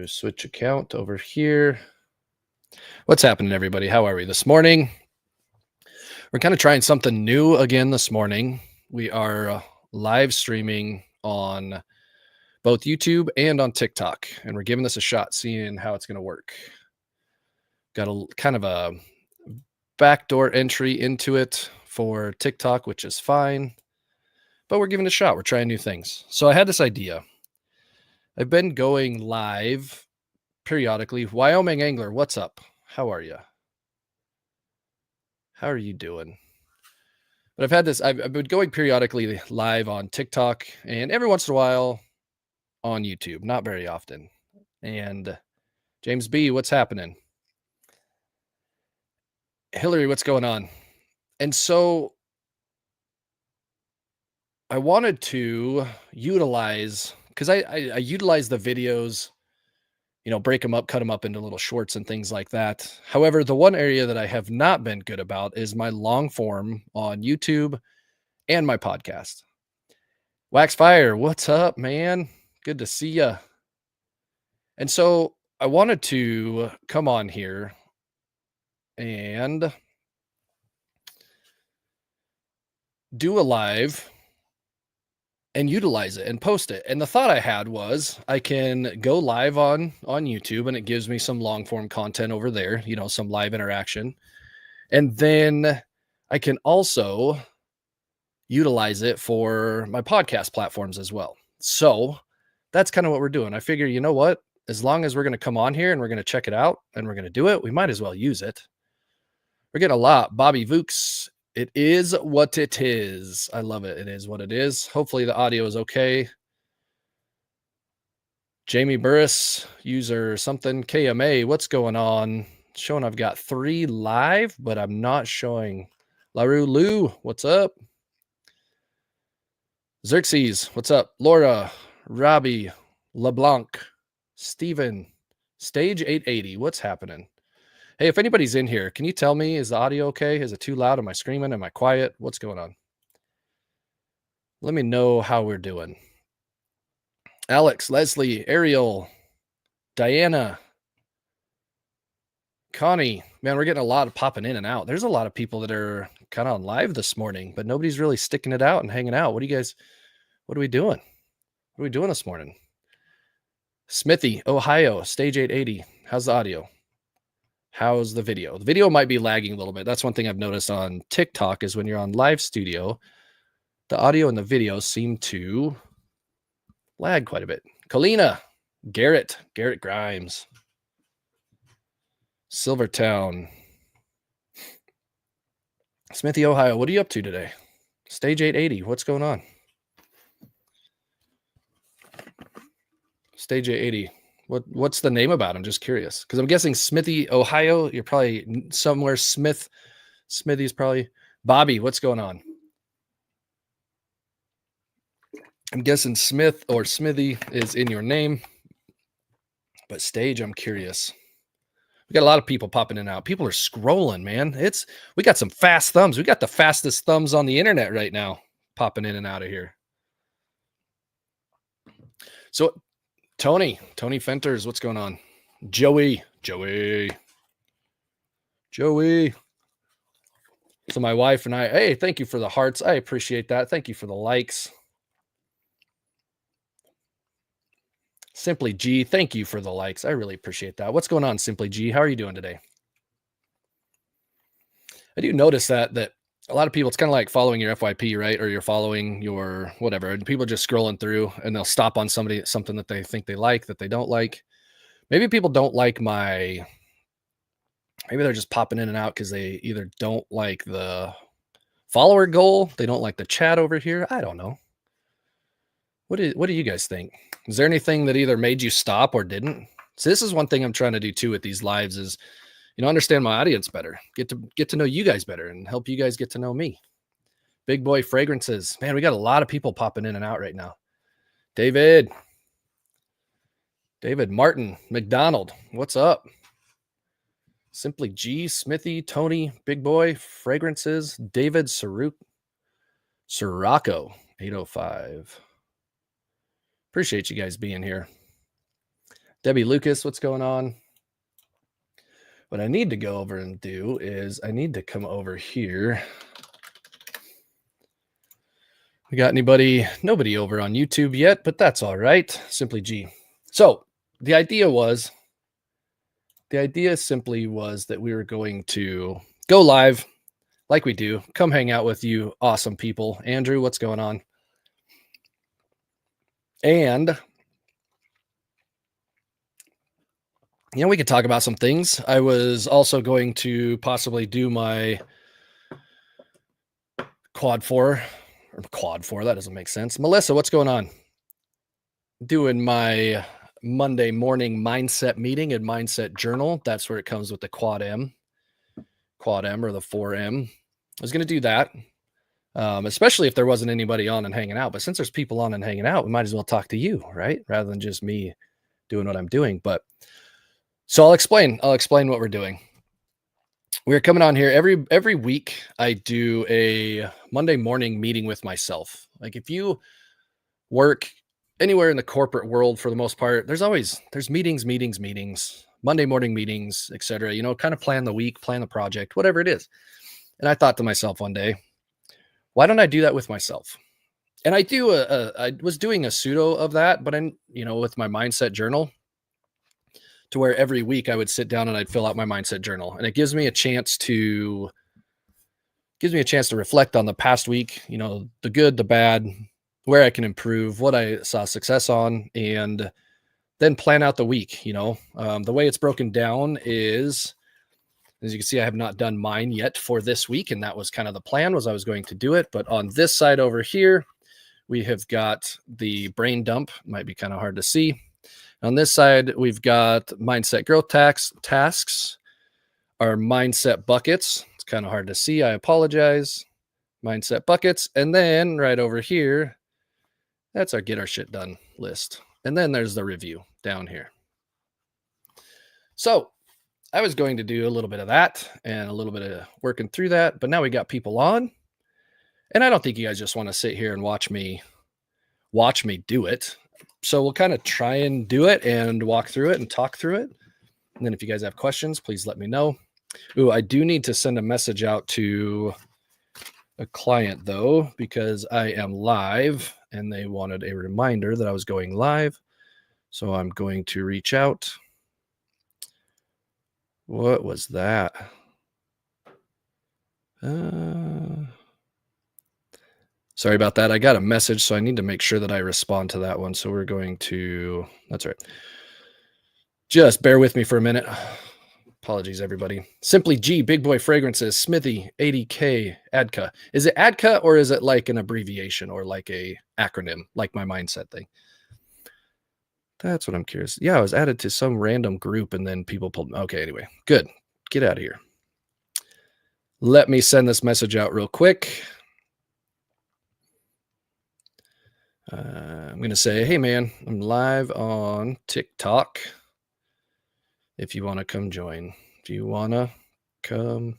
to switch account over here. What's happening, everybody? How are we this morning? We're kind of trying something new again this morning. We are live streaming on both YouTube and on TikTok, and we're giving this a shot, seeing how it's going to work. Got a kind of a backdoor entry into it for TikTok, which is fine, but we're giving it a shot. We're trying new things. So I had this idea. I've been going live periodically. Wyoming Angler, what's up? How are you? How are you doing? But I've been going periodically live on TikTok and every once in a while on YouTube, not very often. And James B, what's happening? Hillary, what's going on? And so I wanted to utilize, because I utilize the videos, break them up, cut them up into little shorts and things like that. However, the one area that I have not been good about is my long form on YouTube and my podcast. Wax Fire, what's up, man? Good to see you. And so I wanted to come on here and do a live and utilize it and post it. And the thought I had was I can go live on YouTube and it gives me some long form content over there, some live interaction. And then I can also utilize it for my podcast platforms as well. So that's kind of what we're doing. I figure, you know what? As long as we're going to come on here and we're going to check it out and we're going to do it, we might as well use it. We're getting a lot. Bobby Vooks, it is what it is. I love it. It is what it is. Hopefully the audio is okay. Jamie Burris, user something, KMA, what's going on? Showing I've got 3 live, but I'm not showing. LaRue Lou, what's up? Xerxes, what's up? Laura, Robbie, LeBlanc, Steven, Stage 880, what's happening? Hey, if anybody's in here, can you tell me, is the audio okay? Is it too loud? Am I screaming? Am I quiet? What's going on? Let me know how we're doing. Alex, Leslie, Ariel, Diana, Connie. Man, we're getting a lot of popping in and out. There's a lot of people that are kind of on live this morning, but nobody's really sticking it out and hanging out. What are we doing? What are we doing this morning? Smithy, Ohio, Stage 880. How's the audio? How's the video? The video might be lagging a little bit. That's one thing I've noticed on TikTok is when you're on live studio, the audio and the video seem to lag quite a bit. Colina, Garrett Grimes, Silvertown, Smithy, Ohio. What are you up to today? Stage 880. What's going on? Stage 880. What's the name about? I'm just curious because I'm guessing Smithy, Ohio. You're probably somewhere. Smithy's probably. Bobby, what's going on? I'm guessing Smith or Smithy is in your name, but Stage, I'm curious. We got a lot of people popping in and out. People are scrolling, man. We got some fast thumbs. We got the fastest thumbs on the internet right now, popping in and out of here. So Tony Fenters, what's going on? Joey. So my wife and I, hey, thank you for the hearts. I appreciate that. Thank you for the likes. Simply G, thank you for the likes. I really appreciate that. What's going on, Simply G? How are you doing today? I do notice that a lot of people, it's kind of like following your FYP, right? Or you're following your whatever, and people just scrolling through and they'll stop on something that they think they like, that they don't like. Maybe people don't like maybe they're just popping in and out because they either don't like the follower goal, they don't like the chat over here. I don't know. What do you guys think? Is there anything that either made you stop or didn't? So this is one thing I'm trying to do too with these lives is, understand my audience better, get to know you guys better and help you guys get to know me. Big Boy Fragrances. Man, we got a lot of people popping in and out right now. David Martin, McDonald, what's up? Simply G, Smithy, Tony, Big Boy Fragrances, David Sirocco, 805. Appreciate you guys being here. Debbie Lucas, what's going on? What I need to go over and do is I need to come over here. We got anybody? Nobody over on YouTube yet, but that's all right. Simply G. So the idea simply was that we were going to go live like we do. Come hang out with you awesome people. Andrew, what's going on? And we could talk about some things. I was also going to possibly do my quad four. That doesn't make sense. Melissa, what's going on? Doing my Monday morning mindset meeting and mindset journal. That's where it comes with the quad M or the 4M. I was going to do that, especially if there wasn't anybody on and hanging out. But since there's people on and hanging out, we might as well talk to you, right? Rather than just me doing what I'm doing. But so I'll explain what we're doing. We're coming on here every week. I do a Monday morning meeting with myself. Like if you work anywhere in the corporate world, for the most part, there's meetings, Monday morning meetings, etc. Kind of plan the week, plan the project, whatever it is. And I thought to myself one day, why don't I do that with myself? And I was doing a pseudo of that, but with my mindset journal, to where every week I would sit down and I'd fill out my mindset journal, and it gives me a chance to reflect on the past week, the good, the bad, where I can improve, what I saw success on, and then plan out the week. The way it's broken down is, as you can see, I have not done mine yet for this week. And that was kind of the plan, was I was going to do it. But on this side over here, we have got the brain dump. Might be kind of hard to see. On this side, we've got mindset growth tasks, our mindset buckets. It's kind of hard to see. I apologize. Mindset buckets. And then right over here, that's our get our shit done list. And then there's the review down here. So I was going to do a little bit of that and a little bit of working through that, but now we got people on, and I don't think you guys just want to sit here and watch me do it. So we'll kind of try and do it and walk through it and talk through it. And then if you guys have questions, please let me know. Ooh, I do need to send a message out to a client though, because I am live and they wanted a reminder that I was going live. So I'm going to reach out. What was that? Sorry about that. I got a message, so I need to make sure that I respond to that one. So we're going to, that's right. Just bear with me for a minute. Apologies, everybody. Simply G, Big Boy Fragrances, Smithy, 80K, ADCA. Is it ADCA or is it like an abbreviation or like a acronym, like my mindset thing? That's what I'm curious. Yeah, I was added to some random group and then people pulled. Okay, anyway, good. Get out of here. Let me send this message out real quick. I'm going to say, hey, man, I'm live on TikTok. If you want to come join, if you want to come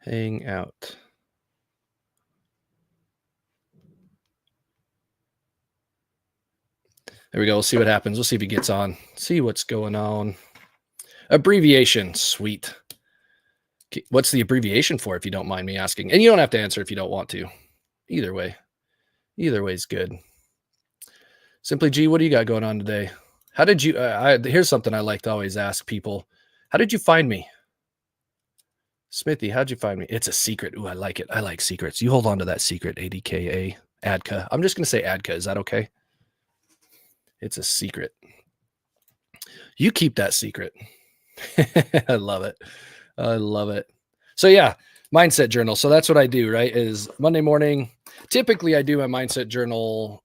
hang out. There we go. We'll see what happens. We'll see if he gets on. See what's going on. Abbreviation. Sweet. What's the abbreviation for, if you don't mind me asking? And you don't have to answer if you don't want to. Either way. Either way is good. Simply G, what do you got going on today? How did you, here's something I like to always ask people. How did you find me? Smithy, how'd you find me? It's a secret. Ooh, I like it. I like secrets. You hold on to that secret, ADKA, ADCA. I'm just going to say ADCA. Is that okay? It's a secret. You keep that secret. I love it. I love it. So yeah, mindset journal. So that's what I do, right? Is Monday morning. Typically I do my mindset journal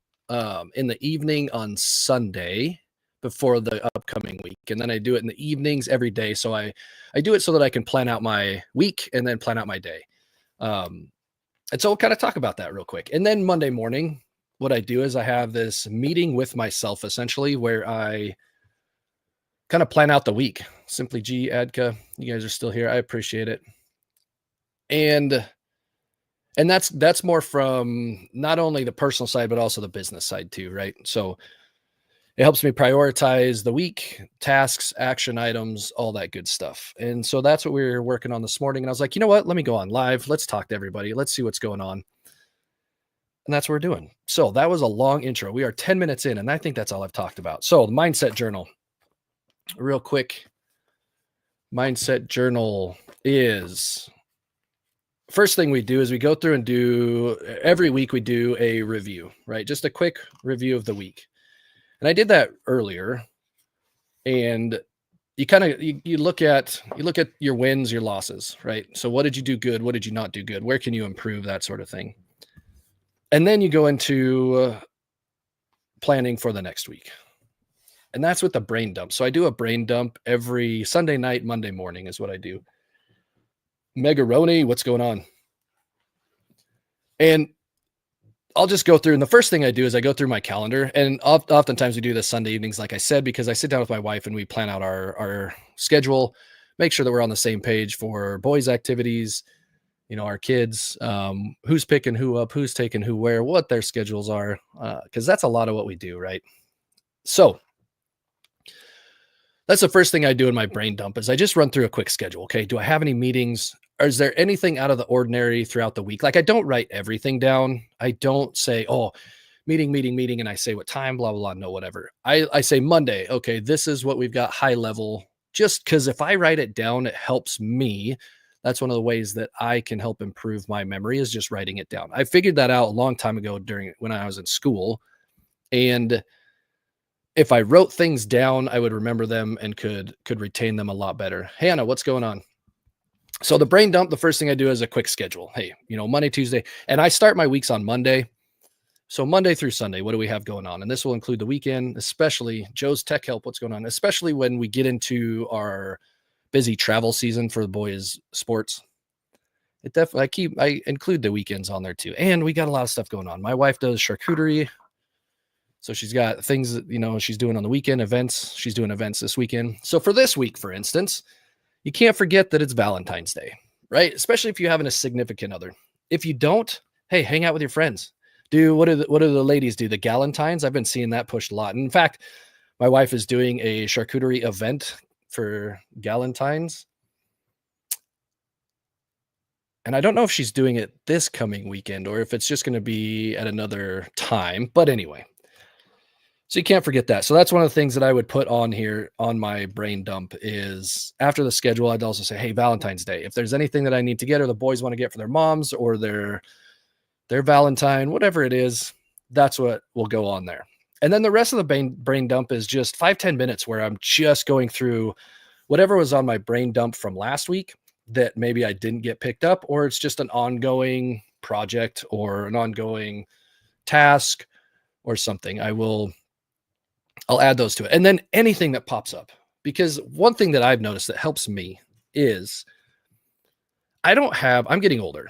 in the evening on Sunday before the upcoming week. And then I do it in the evenings every day. So I do it so that I can plan out my week and then plan out my day. And so we'll kind of talk about that real quick. And then Monday morning, what I do is I have this meeting with myself, essentially, where I kind of plan out the week. Simply G, ADCA, you guys are still here. I appreciate it. And that's more from not only the personal side, but also the business side too, right? So It helps me prioritize the week, tasks, action items, all that good stuff. And so that's what we were working on this morning. And I was like, you know what? Let me go on live. Let's talk to everybody. Let's see what's going on. And that's what we're doing. So that was a long intro. We are 10 minutes in, and I think that's all I've talked about. So the mindset journal, real quick. Mindset journal is first thing we do is we go through and do every week we do a review, right? Just a quick review of the week. And I did that earlier. And you kind of you look at your wins, your losses, right? So what did you do good? What did you not do good? Where can you improve? That sort of thing. And then you go into planning for the next week. And that's with the brain dump. So I do a brain dump every Sunday night, Monday morning is what I do. Megaroni, what's going on? And I'll just go through. And the first thing I do is I go through my calendar. And oftentimes we do this Sunday evenings, like I said, because I sit down with my wife and we plan out our schedule, make sure that we're on the same page for boys' activities, our kids, who's picking who up, who's taking who where, what their schedules are, because that's a lot of what we do, right? So that's the first thing I do in my brain dump is I just run through a quick schedule. Okay, do I have any meetings? Or is there anything out of the ordinary throughout the week? Like I don't write everything down. I don't say, oh, meeting, and I say what time, blah, blah, blah. No, whatever. I say Monday. Okay, this is what we've got high level. Just because if I write it down, it helps me. That's one of the ways that I can help improve my memory is just writing it down. I figured that out a long time ago when I was in school. And if I wrote things down, I would remember them and could retain them a lot better. Hannah, what's going on? So the brain dump, the first thing I do is a quick schedule. Hey, Monday, Tuesday, and I start my weeks on Monday. So Monday through Sunday, what do we have going on? And this will include the weekend, especially Joe's Tech Help. What's going on? Especially when we get into our busy travel season for the boys' sports. It definitely, I include the weekends on there too. And we got a lot of stuff going on. My wife does charcuterie. So she's got things that, she's doing on the weekend, events. She's doing events this weekend. So for this week, for instance, you can't forget that it's Valentine's Day, right? Especially if you're having a significant other. If you don't, hey, hang out with your friends. What do the ladies do? The galentines? I've been seeing that pushed a lot. And in fact, my wife is doing a charcuterie event for galentines. And I don't know if she's doing it this coming weekend or if it's just going to be at another time. But anyway, so you can't forget that. So that's one of the things that I would put on here on my brain dump is after the schedule, I'd also say, hey, Valentine's Day. If there's anything that I need to get or the boys want to get for their moms or their Valentine, whatever it is, that's what will go on there. And then the rest of the brain dump is just 5-10 minutes where I'm just going through whatever was on my brain dump from last week that maybe I didn't get picked up, or it's just an ongoing project or an ongoing task or something. I'll add those to it. And then anything that pops up, because one thing that I've noticed that helps me is I'm getting older.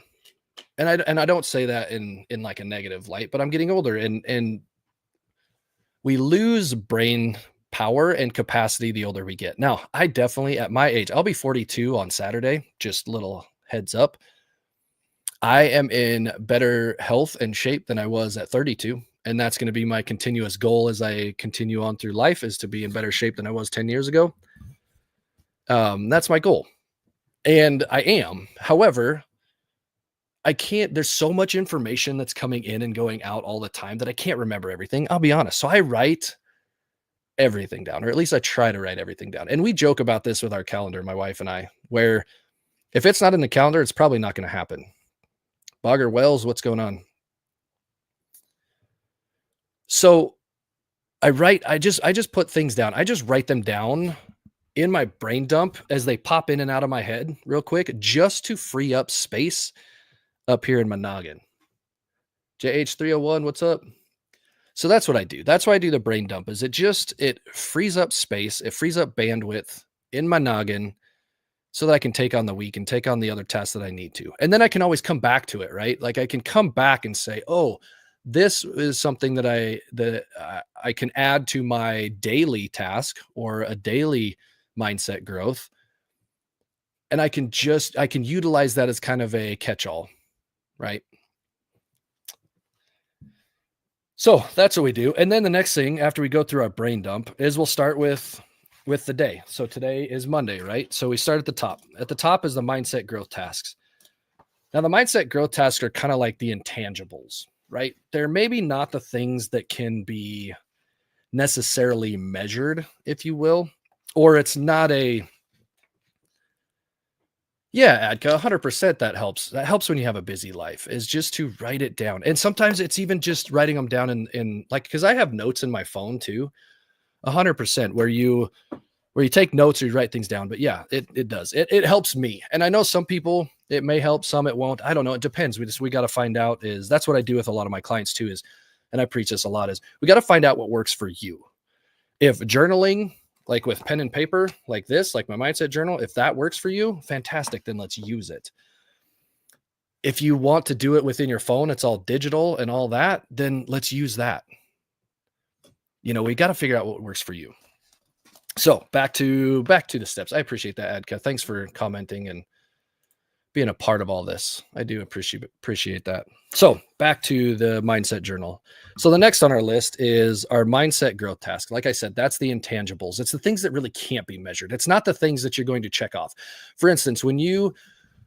And I don't say that in like a negative light, but I'm getting older and we lose brain power and capacity the older we get. Now, I definitely at my age, I'll be 42 on Saturday, just little heads up. I am in better health and shape than I was at 32. And that's going to be my continuous goal as I continue on through life is to be in better shape than I was 10 years ago. That's my goal. And I am. However, I can't, there's so much information that's coming in and going out all the time that I can't remember everything. I'll be honest. So I write everything down, or at least I try to write everything down. And we joke about this with our calendar, my wife and I, where if it's not in the calendar, it's probably not going to happen. Bogger Wells, what's going on? So I just put things down. I just write them down in my brain dump as they pop in and out of my head real quick, just to free up space up here in my noggin. JH301, what's up? So that's what I do. That's why I do the brain dump is it frees up space. It frees up bandwidth in my noggin so that I can take on the week and take on the other tasks that I need to. And then I can always come back to it, right? Like I can come back and say, oh, this is something that I can add to my daily task or a daily mindset growth. And I can utilize that as kind of a catch-all, right? So that's what we do. And then the next thing after we go through our brain dump is we'll start with the day. So today is Monday, right? So we start at the top. At the top is the mindset growth tasks. Now the mindset growth tasks are kind of like the intangibles, right? They're maybe not the things that can be necessarily measured, if you will, or it's not a yeah, Adka, 100% that helps. That helps when you have a busy life is just to write it down. And sometimes it's even just writing them down in like because I have notes in my phone too, 100% where you take notes or you write things down. But yeah, it does. It helps me. And I know some people it may help, some it won't. I don't know. It depends. We got to find out is that's what I do with a lot of my clients too is and I preach this a lot is we got to find out what works for you. If journaling, like with pen and paper, like this, like my mindset journal, if that works for you, fantastic, then let's use it. If you want to do it within your phone, it's all digital and all that, then let's use that. We got to figure out what works for you. So back to the steps. I appreciate that, Adka. Thanks for commenting and being a part of all this. I do appreciate that. So back to the mindset journal. So the next on our list is our mindset growth task. Like I said, that's the intangibles. It's the things that really can't be measured. It's not the things that you're going to check off. For instance, when you,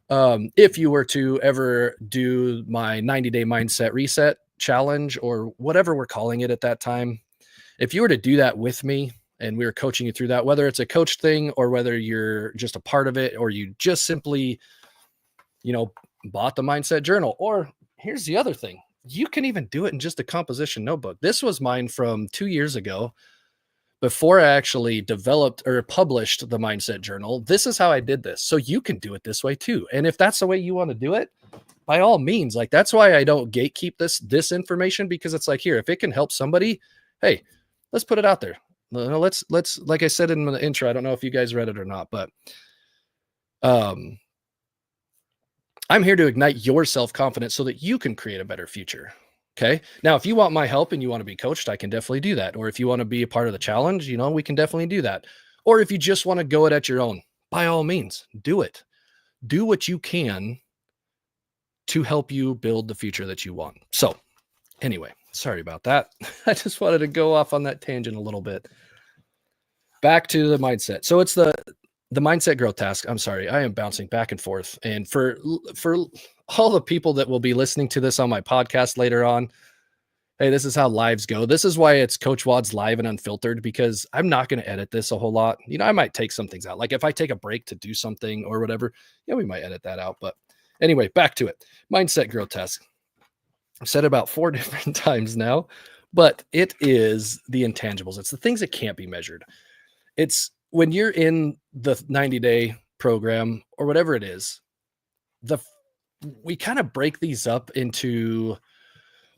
if you were to ever do my 90-day mindset reset challenge or whatever we're calling it at that time, if you were to do that with me and we were coaching you through that, whether it's a coach thing or whether you're just a part of it or you just simply bought the mindset journal. Or here's the other thing. You can even do it in just a composition notebook. This was mine from 2 years ago before I actually developed or published the mindset journal. This is how I did this. So you can do it this way too. And if that's the way you want to do it, by all means, like that's why I don't gatekeep this information because it's like here, if it can help somebody, hey, let's put it out there. Let's like I said in the intro, I don't know if you guys read it or not, but I'm here to ignite your self-confidence so that you can create a better future. Okay. Now, if you want my help and you want to be coached, I can definitely do that. Or if you want to be a part of the challenge, we can definitely do that. Or if you just want to go it at your own, by all means, do it. Do what you can to help you build the future that you want. So anyway, sorry about that. I just wanted to go off on that tangent a little bit. Back to the mindset. So it's the mindset growth task. I'm sorry, I am bouncing back and forth. And for all the people that will be listening to this on my podcast later on, hey, this is how lives go. This is why it's Coach Wads live and unfiltered because I'm not going to edit this a whole lot. I might take some things out. Like if I take a break to do something or whatever, we might edit that out. But anyway, back to it. Mindset growth task. I've said it about 4 different times now, but it is the intangibles. It's the things that can't be measured. It's when you're in the 90-day program or whatever it is, we kind of break these up into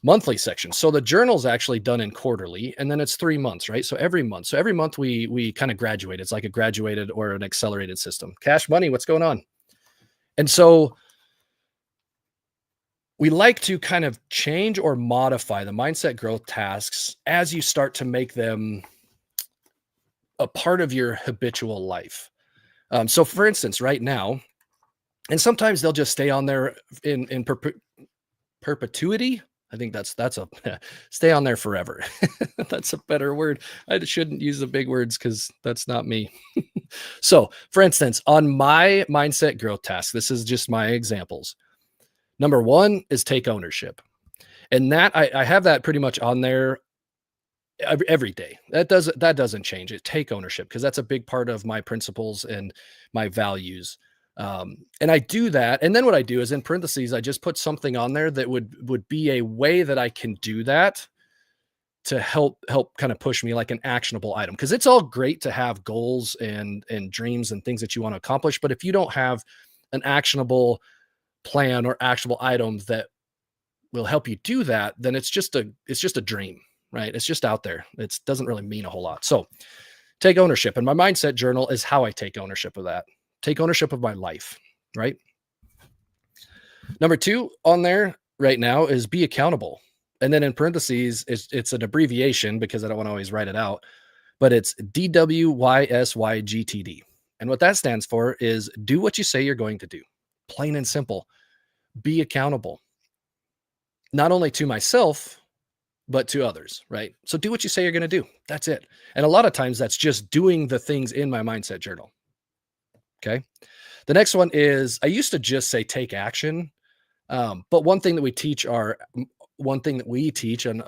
monthly sections. So the journal's actually done in quarterly, and then it's 3 months, right? So every month we kind of graduate. It's like a graduated or an accelerated system. Cash money, what's going on? And so we like to kind of change or modify the mindset growth tasks as you start to make them a part of your habitual life. So for instance, right now, and sometimes they'll just stay on there in perpetuity. I think that's a stay on there forever. That's a better word. I shouldn't use the big words because that's not me. So for instance, on my mindset growth task, this is just my examples. Number 1 is take ownership. And that I have that pretty much on there every day. That doesn't change it. Take ownership because that's a big part of my principles and my values. And I do that. And then what I do is in parentheses, I just put something on there that would be a way that I can do that to help kind of push me like an actionable item. Cause it's all great to have goals and dreams and things that you want to accomplish. But if you don't have an actionable plan or actionable items that will help you do that, then it's just a dream, right? It's just out there. It doesn't really mean a whole lot. So take ownership. And my mindset journal is how I take ownership of that. Take ownership of my life, right? Number 2 on there right now is be accountable. And then in parentheses, it's an abbreviation because I don't want to always write it out, but it's DWYSYGTD. And what that stands for is do what you say you're going to do. Plain and simple. Be accountable. Not only to myself, but to others, right? So do what you say you're going to do. That's it. And a lot of times that's just doing the things in my mindset journal. Okay. The next one is I used to just say take action. But one thing that we teach and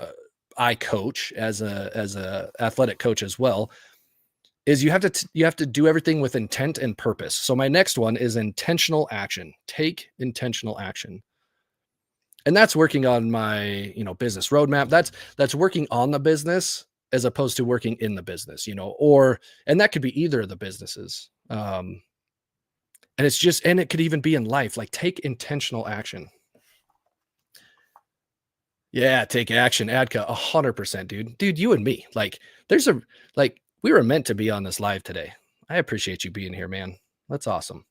I coach as a athletic coach as well is you have to do everything with intent and purpose. So my next one is intentional action. Take intentional action. And that's working on my, business roadmap. That's working on the business as opposed to working in the business, or and that could be either of the businesses. And it could even be in life, like take intentional action. Yeah, take action, Adka, 100%, dude. Dude, you and me, there's a we were meant to be on this live today. I appreciate you being here, man. That's awesome.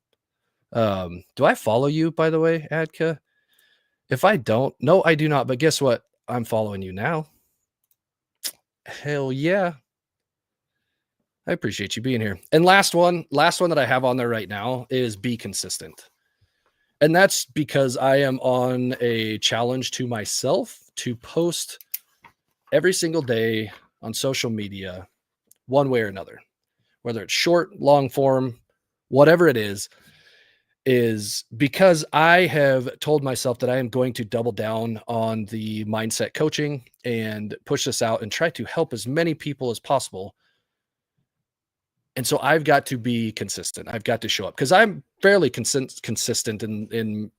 Do I follow you, by the way, Adka? If I don't, no, I do not. But guess what? I'm following you now. Hell yeah. I appreciate you being here. And last one that I have on there right now is be consistent. And that's because I am on a challenge to myself to post every single day on social media, one way or another, whether it's short, long form, whatever it is because I have told myself that I am going to double down on the mindset coaching and push this out and try to help as many people as possible. And so I've got to be consistent. I've got to show up because I'm fairly consistent in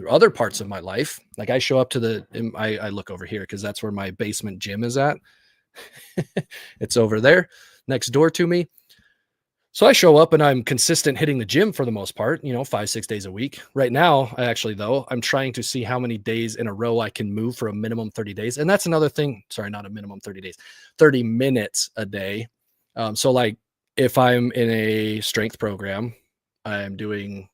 other parts of my life. Like I show up to I look over here because that's where my basement gym is at. It's over there next door to me. So I show up and I'm consistent hitting the gym for the most part, 5, 6 days a week. Right now, I'm trying to see how many days in a row I can move for a minimum 30 days. And that's another thing. Sorry, not a minimum 30 days, 30 minutes a day. So like if I'm in a strength program, I'm doing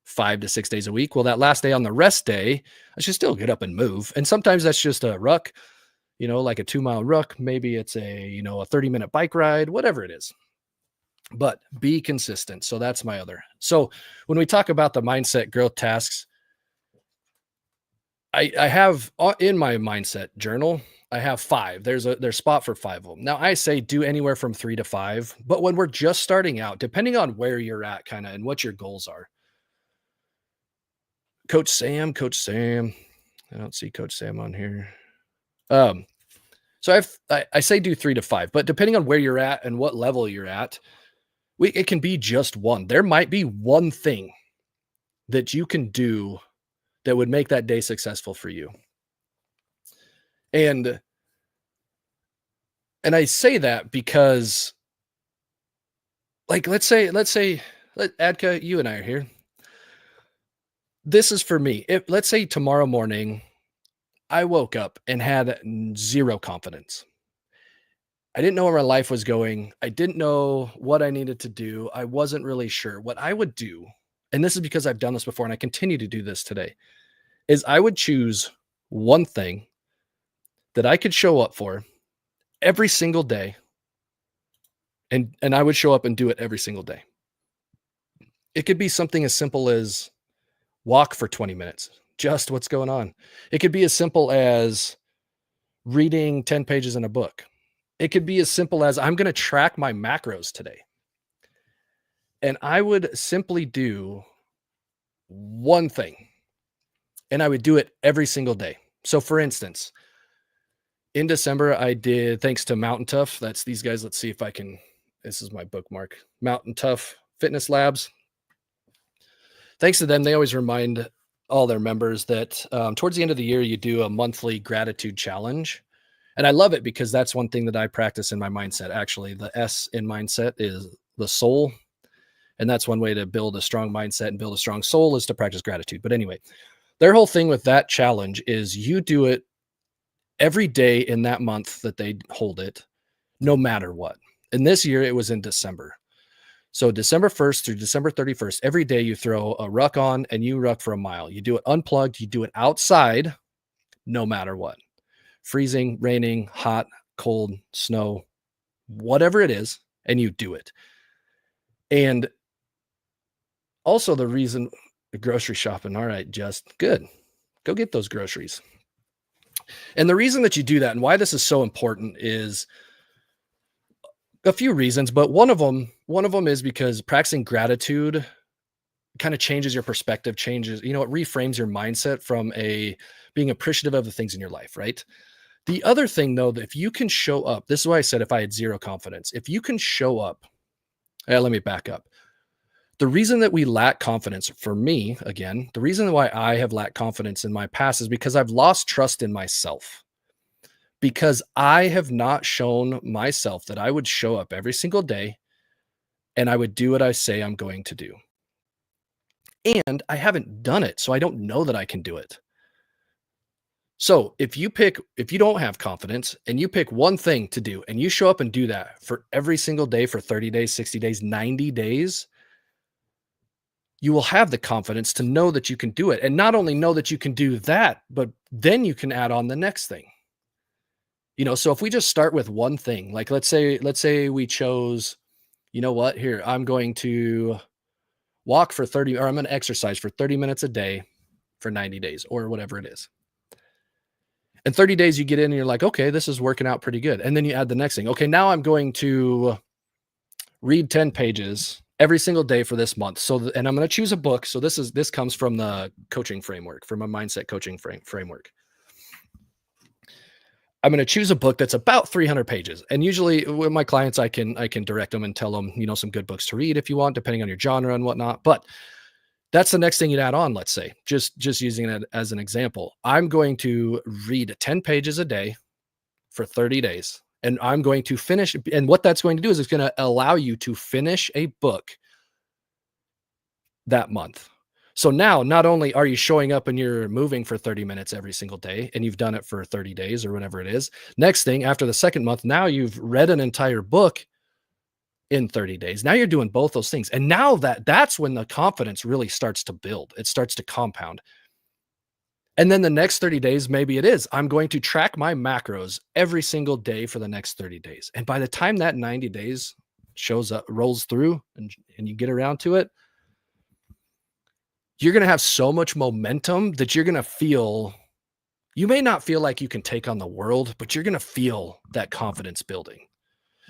5 to 6 days a week. Well, that last day on the rest day, I should still get up and move. And sometimes that's just a ruck, like a 2-mile ruck. Maybe it's a 30-minute bike ride, whatever it is. But be consistent. So that's my other. So when we talk about the mindset growth tasks, I have in my mindset journal, I have 5. There's spot for 5 of them. Now I say do anywhere from 3 to 5, but when we're just starting out, depending on where you're at kind of and what your goals are. Coach Sam. I don't see Coach Sam on here. So I say do 3 to 5, but depending on where you're at and what level you're at, it can be just one. There might be one thing that you can do that would make that day successful for you. And I say that because let's say Adka, you and I are here. This is for me. Let's say tomorrow morning I woke up and had 0 confidence. I didn't know where my life was going. I didn't know what I needed to do. I wasn't really sure what I would do. And this is because I've done this before and I continue to do this today, is I would choose one thing that I could show up for every single day. And I would show up and do it every single day. It could be something as simple as walk for 20 minutes, just what's going on. It could be as simple as reading 10 pages in a book. It could be as simple as I'm going to track my macros today. And I would simply do one thing. And I would do it every single day. So for instance, in December, I did, thanks to Mountain Tough, that's these guys. Let's see if I can, this is my bookmark, Mountain Tough Fitness Labs. Thanks to them, they always remind all their members that towards the end of the year, you do a monthly gratitude challenge. And I love it because that's one thing that I practice in my mindset. Actually, the S in mindset is the soul. And that's one way to build a strong mindset and build a strong soul is to practice gratitude. But anyway, their whole thing with that challenge is you do it every day in that month that they hold it, no matter what. And this year it was in December. So December 1st through December 31st, every day you throw a ruck on and you ruck for a mile. You do it unplugged. You do it outside, no matter what. Freezing, raining, hot, cold, snow, whatever it is, and you do it. And also the reason, the grocery shopping. All right, just good. Go get those groceries. And the reason that you do that and why this is so important is a few reasons, but one of them is because practicing gratitude kind of changes your perspective, changes, it reframes your mindset from a being appreciative of the things in your life, right? The other thing though, that if you can show up, this is why I said if I had zero confidence, if you can show up, let me back up. The reason that we lack confidence for me, again, the reason why I have lacked confidence in my past is because I've lost trust in myself. Because I have not shown myself that I would show up every single day and I would do what I say I'm going to do. And I haven't done it, so I don't know that I can do it. So if you don't have confidence and you pick one thing to do and you show up and do that for every single day for 30 days, 60 days, 90 days, you will have the confidence to know that you can do it. And not only know that you can do that, but then you can add on the next thing. So if we just start with one thing, like let's say we chose, you know what, here, I'm going to walk for 30, or I'm going to exercise for 30 minutes a day for 90 days or whatever it is. In 30 days, you get in and you're like, okay, this is working out pretty good. And then you add the next thing. Okay, now I'm going to read 10 pages every single day for this month. And I'm going to choose a book. So this comes from the coaching framework, from a mindset coaching framework. I'm going to choose a book that's about 300 pages. And usually with my clients, I can direct them and tell them, some good books to read if you want, depending on your genre and whatnot. But that's the next thing you'd add on, let's say, just using it as an example. I'm going to read 10 pages a day for 30 days. And I'm going to finish. And what that's going to do is it's going to allow you to finish a book that month. So now not only are you showing up and you're moving for 30 minutes every single day, and you've done it for 30 days or whatever it is. Next thing, after the second month, now you've read an entire book in 30 days. Now you're doing both those things. And now that's when the confidence really starts to build. It starts to compound. And then the next 30 days, maybe it is, I'm going to track my macros every single day for the next 30 days. And by the time that 90 days shows up, rolls through and you get around to it, you're going to have so much momentum that you're going to feel, you may not feel like you can take on the world, but you're going to feel that confidence building.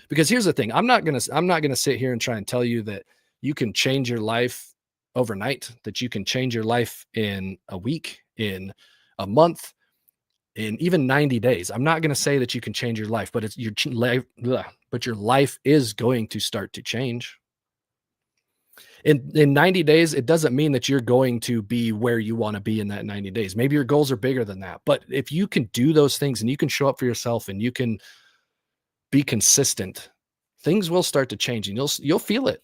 Because here's the thing, I'm not going to sit here and try and tell you that you can change your life overnight, that you can change your life in a week, in a month, in even 90 days. I'm not going to say that you can change your life, but your life is going to start to change. In 90 days, it doesn't mean that you're going to be where you want to be in that 90 days. Maybe your goals are bigger than that. But if you can do those things and you can show up for yourself and you can be consistent, things will start to change and you'll feel it.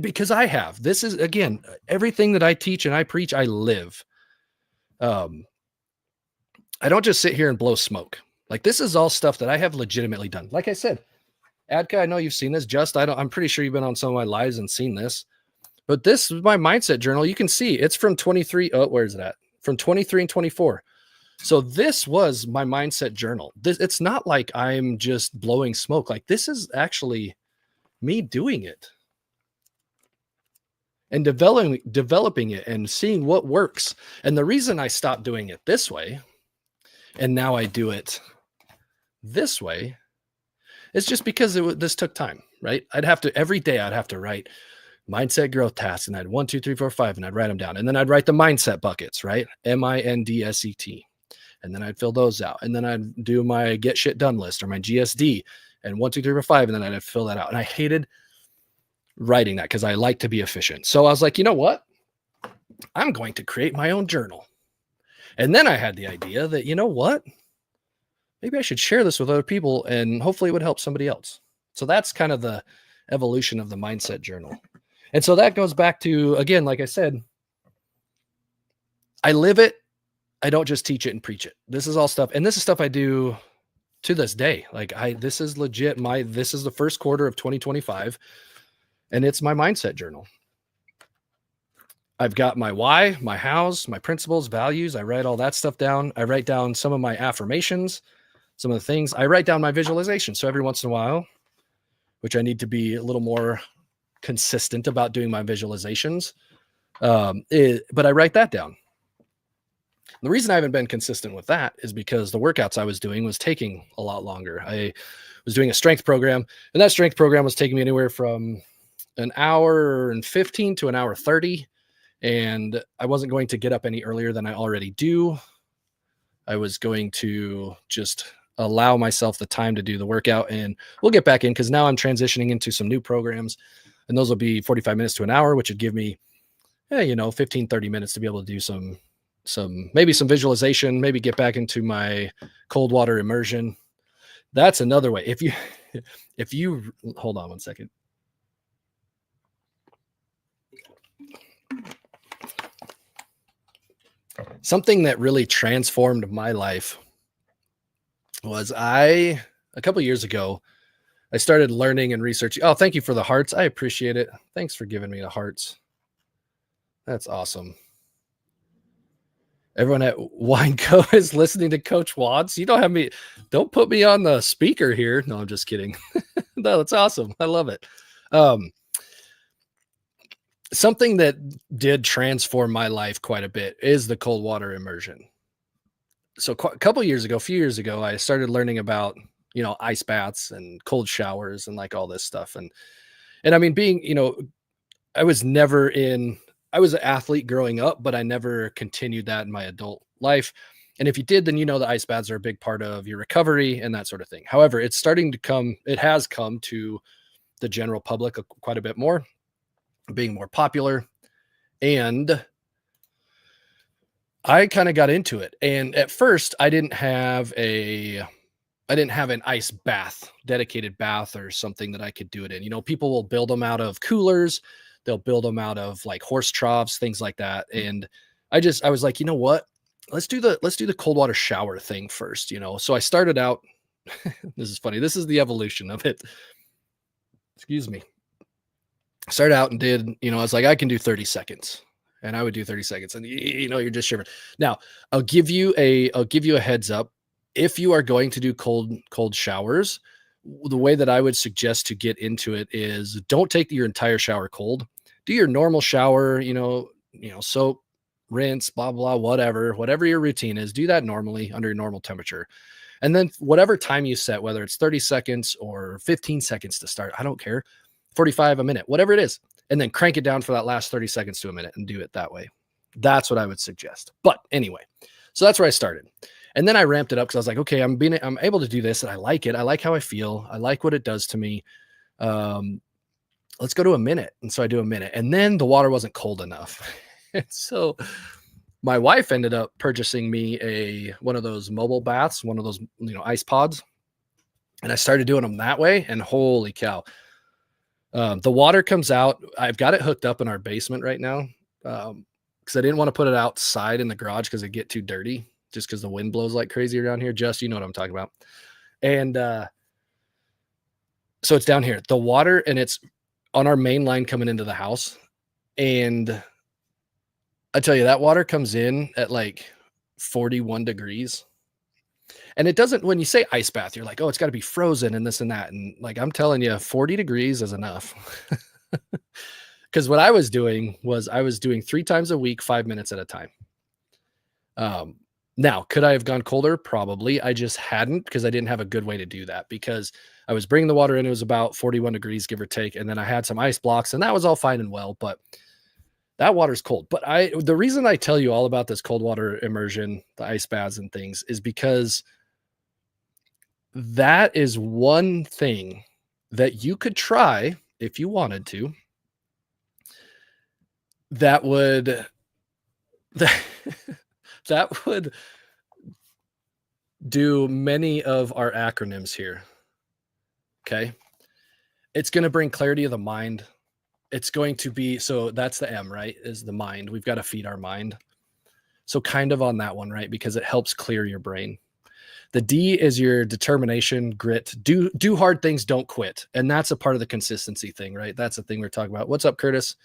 Because I have. This is, again, everything that I teach and I preach, I live. I don't just sit here and blow smoke. Like, this is all stuff that I have legitimately done. Like I said, Adka, I know you've seen this. I'm pretty sure you've been on some of my lives and seen this. But this is my mindset journal. You can see it's from 23. Oh, where is it at? From 23 and 24. So this was my mindset journal. It's not like I'm just blowing smoke. Like, this is actually me doing it and developing it and seeing what works. And the reason I stopped doing it this way and now I do it this way, it's just because this took time, right? Every day I'd have to write mindset growth tasks, and I'd 1, 2, 3, 4, 5, and I'd write them down. And then I'd write the mindset buckets, right? MINDSET. And then I'd fill those out. And then I'd do my get shit done list or my GSD and 1, 2, 3, 4, 5. And then I'd fill that out. And I hated writing that because I like to be efficient. So I was like, you know what? I'm going to create my own journal. And then I had the idea that, you know what? Maybe I should share this with other people and hopefully it would help somebody else. So that's kind of the evolution of the mindset journal. And so that goes back to, again, like I said, I live it. I don't just teach it and preach it. This is all stuff. And this is stuff I do to this day. Like this is legit. This is the first quarter of 2025 and it's my mindset journal. I've got my why, my hows, my principles, values. I write all that stuff down. I write down some of my affirmations, some of the things. I write down my visualization. So every once in a while, which I need to be a little more consistent about doing my visualizations. But I write that down. The reason I haven't been consistent with that is because the workouts I was doing was taking a lot longer. I was doing a strength program, and that strength program was taking me anywhere from an hour and 15 to an hour 30. And I wasn't going to get up any earlier than I already do. I was going to just allow myself the time to do the workout, and we'll get back in because now I'm transitioning into some new programs, and those will be 45 minutes to an hour, which would give me, 15-30 minutes to be able to do some maybe some visualization, maybe get back into my cold water immersion. That's another way. If you hold on one second. Something that really transformed my life was a couple years ago, I started learning and researching. Oh, thank you for the hearts. I appreciate it. Thanks for giving me the hearts. That's awesome. Everyone at Wineco is listening to Coach Watts. You don't put me on the speaker here. No, I'm just kidding. No, that's awesome. I love it. Um, Something that did transform my life quite a bit is the cold water immersion. So a few years ago, I started learning about, ice baths and cold showers and like all this stuff. And I mean, I was never in, I was an athlete growing up, but I never continued that in my adult life. And if you did, then the ice baths are a big part of your recovery and that sort of thing. However, it has come to the general public quite a bit more, being more popular. And I kind of got into it. And at first I didn't have an ice bath, dedicated bath or something that I could do it in. People will build them out of coolers, they'll build them out of like horse troughs, things like that. And I was like, you know what? Let's do the cold water shower thing first. So I started out. This is funny. This is the evolution of it. Excuse me. Started out and I was like, I can do 30 seconds. And I would do 30 seconds. And you're just shivering. Now, I'll give you a heads up. If you are going to do cold showers, the way that I would suggest to get into it is don't take your entire shower cold. Do your normal shower, soap, rinse, blah, blah, whatever your routine is, do that normally under your normal temperature. And then whatever time you set, whether it's 30 seconds or 15 seconds to start, I don't care, 45, a minute, whatever it is. And then crank it down for that last 30 seconds to a minute and do it that way. That's what I would suggest. But anyway, so that's where I started. And then I ramped it up because I was like, okay, I'm able to do this and I like it. I like how I feel. I like what it does to me. Let's go to a minute. And so I do a minute. And then the water wasn't cold enough. And so my wife ended up purchasing me one of those mobile baths, one of those, ice pods. And I started doing them that way. And holy cow. The water comes out. I've got it hooked up in our basement right now. Because I didn't want to put it outside in the garage because it'd get too dirty, just because the wind blows like crazy around here. Just, you know what I'm talking about. And so it's down here, the water, and it's on our main line coming into the house. And I tell you, that water comes in at like 41 degrees. And it doesn't, when you say ice bath, you're like, oh, it's got to be frozen and this and that. And like, I'm telling you, 40 degrees is enough. Because what I was doing was 3 times a week, 5 minutes at a time. Now, could I have gone colder? Probably. I just hadn't, because I didn't have a good way to do that, because I was bringing the water in. It was about 41 degrees, give or take. And then I had some ice blocks, and that was all fine and well, but that water's cold. But the reason I tell you all about this cold water immersion, the ice baths and things, is because that is one thing that you could try if you wanted to, that would that would do many of our acronyms here. Okay. It's going to bring clarity of the mind. It's going to be, so that's the M, right? Is the mind. We've got to feed our mind. So kind of on that one, right? Because it helps clear your brain. The D is your determination, grit, do hard things, don't quit. And that's a part of the consistency thing, right? That's the thing we're talking about. What's up, Curtis?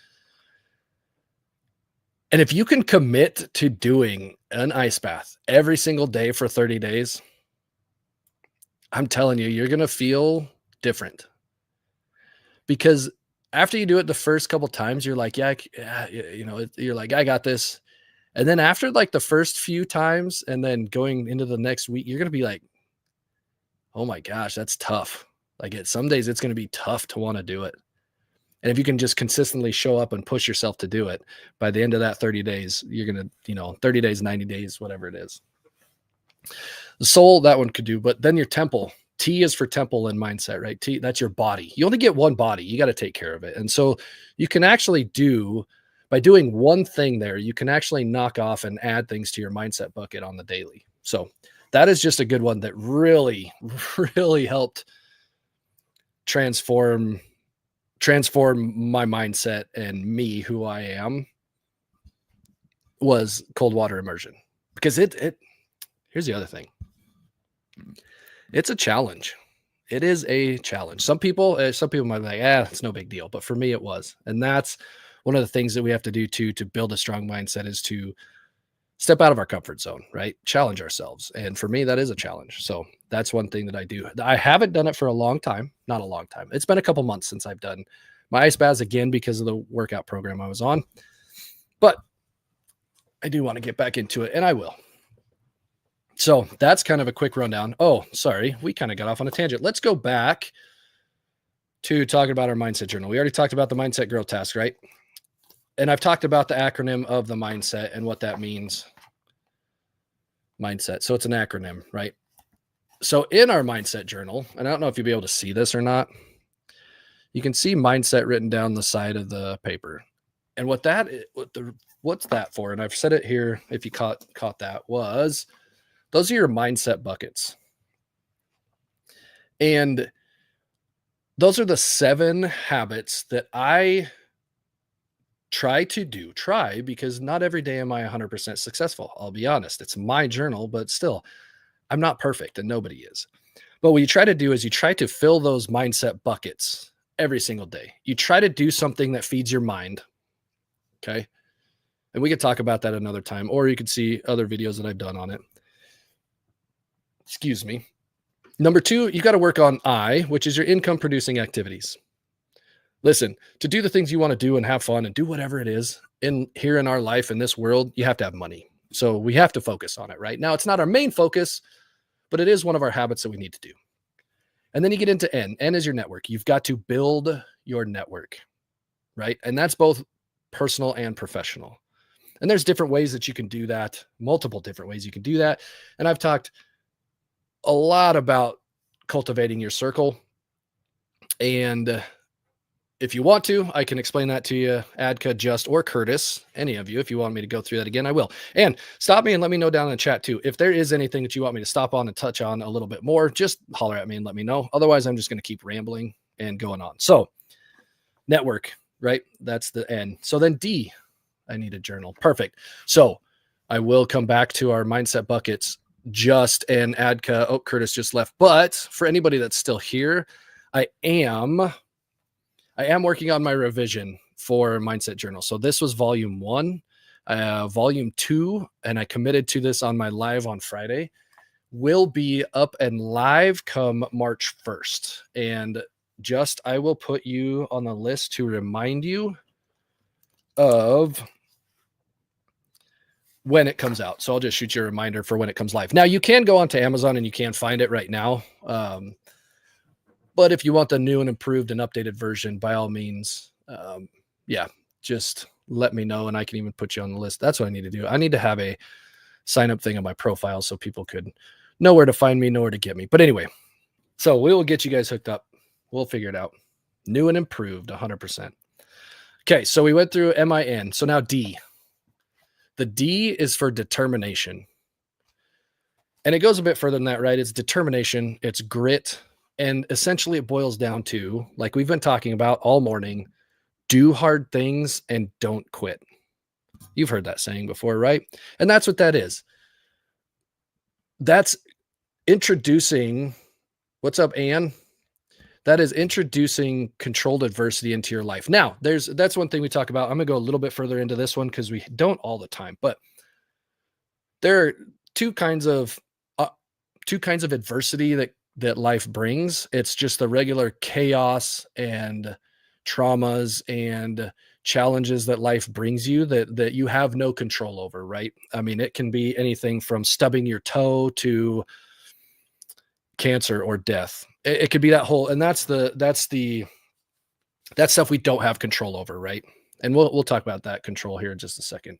And if you can commit to doing an ice bath every single day for 30 days, I'm telling you, you're going to feel different. Because after you do it the first couple times, you're like, yeah, you're like, I got this. And then after like the first few times and then going into the next week, you're going to be like, oh my gosh, that's tough. Like some days it's going to be tough to want to do it. And if you can just consistently show up and push yourself to do it, by the end of that 30 days, you're going to, 30 days, 90 days, whatever it is. The soul, that one could do, but then your temple. T is for temple and mindset, right? T, that's your body. You only get one body. You got to take care of it. And so you can actually by doing one thing there, you can actually knock off and add things to your mindset bucket on the daily. So that is just a good one that really, really helped transform my mindset and me, who I am, was cold water immersion. Because here's the other thing. It's a challenge. It is a challenge. Some people might be like, it's no big deal. But for me, it was. And that's one of the things that we have to do to build a strong mindset, is to step out of our comfort zone, right? Challenge ourselves. And for me, that is a challenge. So that's one thing that I do. I haven't done it for a long time. Not a long time. It's been a couple months since I've done my ice baths again because of the workout program I was on. But I do want to get back into it, and I will. So that's kind of a quick rundown. Oh, sorry. We kind of got off on a tangent. Let's go back to talking about our mindset journal. We already talked about the mindset growth task, right? And I've talked about the acronym of the mindset and what that means. Mindset. So it's an acronym, right? So in our mindset journal, and I don't know if you'll be able to see this or not, you can see mindset written down the side of the paper. And what's that for? And I've said it here, if you caught that, was those are your mindset buckets. And those are the 7 habits that I try because not every day am I 100% successful. I'll be honest. It's my journal, but still, I'm not perfect, and nobody is. But what you try to do is you try to fill those mindset buckets every single day. You try to do something that feeds your mind. Okay. And we could talk about that another time, or you could see other videos that I've done on it. Excuse me. Number 2, you got to work on I, which is your income producing activities. Listen, to do the things you want to do and have fun and do whatever it is here in our life, in this world, you have to have money. So we have to focus on it, right? Now, it's not our main focus, but it is one of our habits that we need to do. And then you get into N. N is your network. You've got to build your network, right? And that's both personal and professional. And there's different ways that you can do that, multiple different ways you can do that. And I've talked a lot about cultivating your circle. And if you want to, I can explain that to you, Adka, Just, or Curtis, any of you. If you want me to go through that again, I will. And stop me and let me know down in the chat too. If there is anything that you want me to stop on and touch on a little bit more, just holler at me and let me know. Otherwise, I'm just going to keep rambling and going on. So network, right? That's the N. So then D, I need a journal. Perfect. So I will come back to our mindset buckets. Just and Adka. Oh, Curtis just left. But for anybody that's still here, I am working on my revision for Mindset Journal. So this was volume 1, volume 2, and I committed to this on my live on Friday, will be up and live come March 1st. And Just, I will put you on the list to remind you of when it comes out. So I'll just shoot you a reminder for when it comes live. Now you can go onto Amazon and you can find it right now. But if you want the new and improved and updated version, by all means, just let me know and I can even put you on the list. That's what I need to do. I need to have a sign up thing on my profile so people could know where to find me, know where to get me. But anyway, so we will get you guys hooked up. We'll figure it out. New and improved 100%. Okay. So we went through MIN. So now D. The D is for determination. And it goes a bit further than that, right? It's determination, it's grit. And essentially it boils down to, like we've been talking about all morning, do hard things and don't quit. You've heard that saying before, right? And that's what that is. That's introducing, what's up, Ann? That is introducing controlled adversity into your life. Now, that's one thing we talk about. I'm going to go a little bit further into this one because we don't all the time, but there are two kinds of adversity that life brings. It's just the regular chaos and traumas and challenges that life brings you that you have no control over, right? I mean, it can be anything from stubbing your toe to cancer or death. It could be that whole, and that's stuff we don't have control over, right? And we'll talk about that control here in just a second.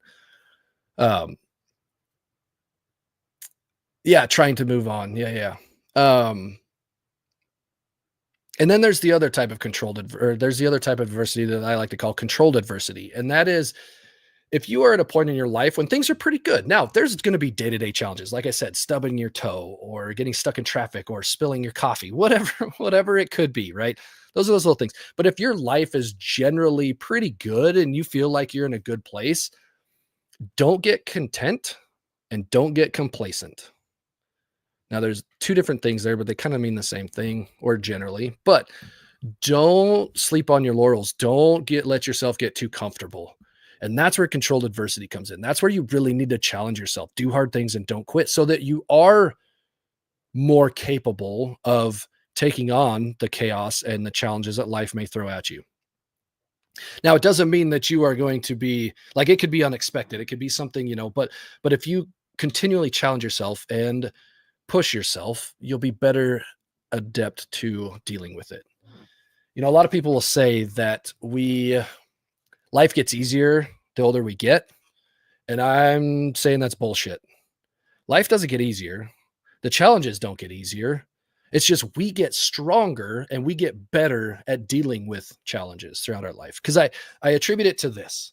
Um, yeah, trying to move on. Yeah, yeah. And then there's the other type of or there's the other type of adversity that I like to call controlled adversity. And that is if you are at a point in your life when things are pretty good. Now, there's going to be day-to-day challenges. Like I said, stubbing your toe or getting stuck in traffic or spilling your coffee, whatever, whatever it could be, right? Those are those little things. But if your life is generally pretty good and you feel like you're in a good place, don't get content and don't get complacent. Now, there's two different things there, but they kind of mean the same thing, or generally. But don't sleep on your laurels. Don't let yourself get too comfortable. And that's where controlled adversity comes in. That's where you really need to challenge yourself, do hard things and don't quit so that you are more capable of taking on the chaos and the challenges that life may throw at you. Now, it doesn't mean that you are going to be like, it could be unexpected. It could be something, but if you continually challenge yourself and push yourself, you'll be better adept to dealing with it. A lot of people will say that life gets easier the older we get. And I'm saying that's bullshit. Life doesn't get easier. The challenges don't get easier. It's just we get stronger and we get better at dealing with challenges throughout our life. Because I attribute it to this.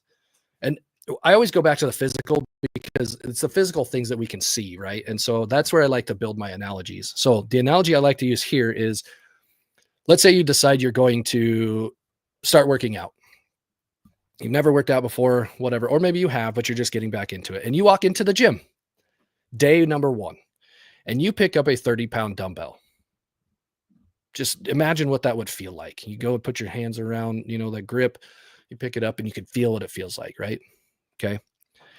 And I always go back to the physical because it's the physical things that we can see, right? And so that's where I like to build my analogies. So the analogy I like to use here is, let's say you decide you're going to start working out. You've never worked out before, whatever, or maybe you have, but you're just getting back into it. And you walk into the gym, day number 1, and you pick up a 30-pound dumbbell. Just imagine what that would feel like. You go and put your hands around, the grip, you pick it up and you can feel what it feels like, right? Okay.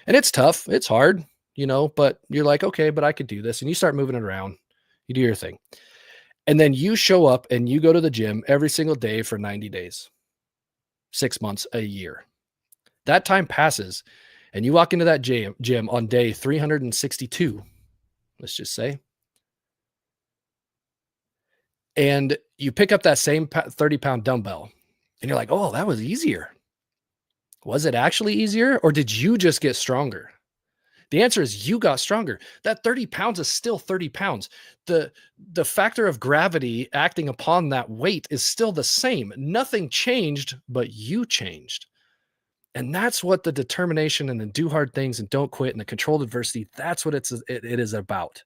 And it's tough. It's hard, but you're like, okay, but I could do this. And you start moving it around. You do your thing. And then you show up and you go to the gym every single day for 90 days, 6 months, a year. That time passes and you walk into that gym on day 362, let's just say, and you pick up that same 30-pound dumbbell and you're like, oh, that was easier. Was it actually easier or did you just get stronger? The answer is you got stronger. That 30 pounds is still 30 pounds. The factor of gravity acting upon that weight is still the same. Nothing changed, but you changed. And that's what the determination and the do hard things and don't quit and the controlled adversity, that's what it is about.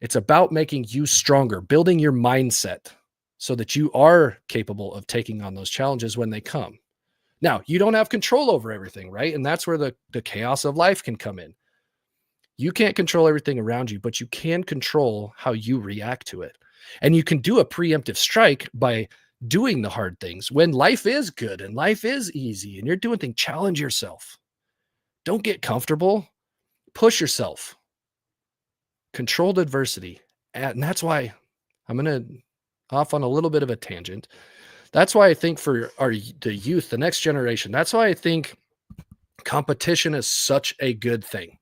It's about making you stronger, building your mindset so that you are capable of taking on those challenges when they come. Now, you don't have control over everything, right? And that's where the chaos of life can come in. You can't control everything around you, but you can control how you react to it. And you can do a preemptive strike by doing the hard things when life is good and life is easy and you're doing things. Challenge yourself. Don't get comfortable. Push yourself. Controlled adversity. And that's why I'm going to off on a little bit of a tangent. That's why I think for the youth, the next generation, that's why I think competition is such a good thing.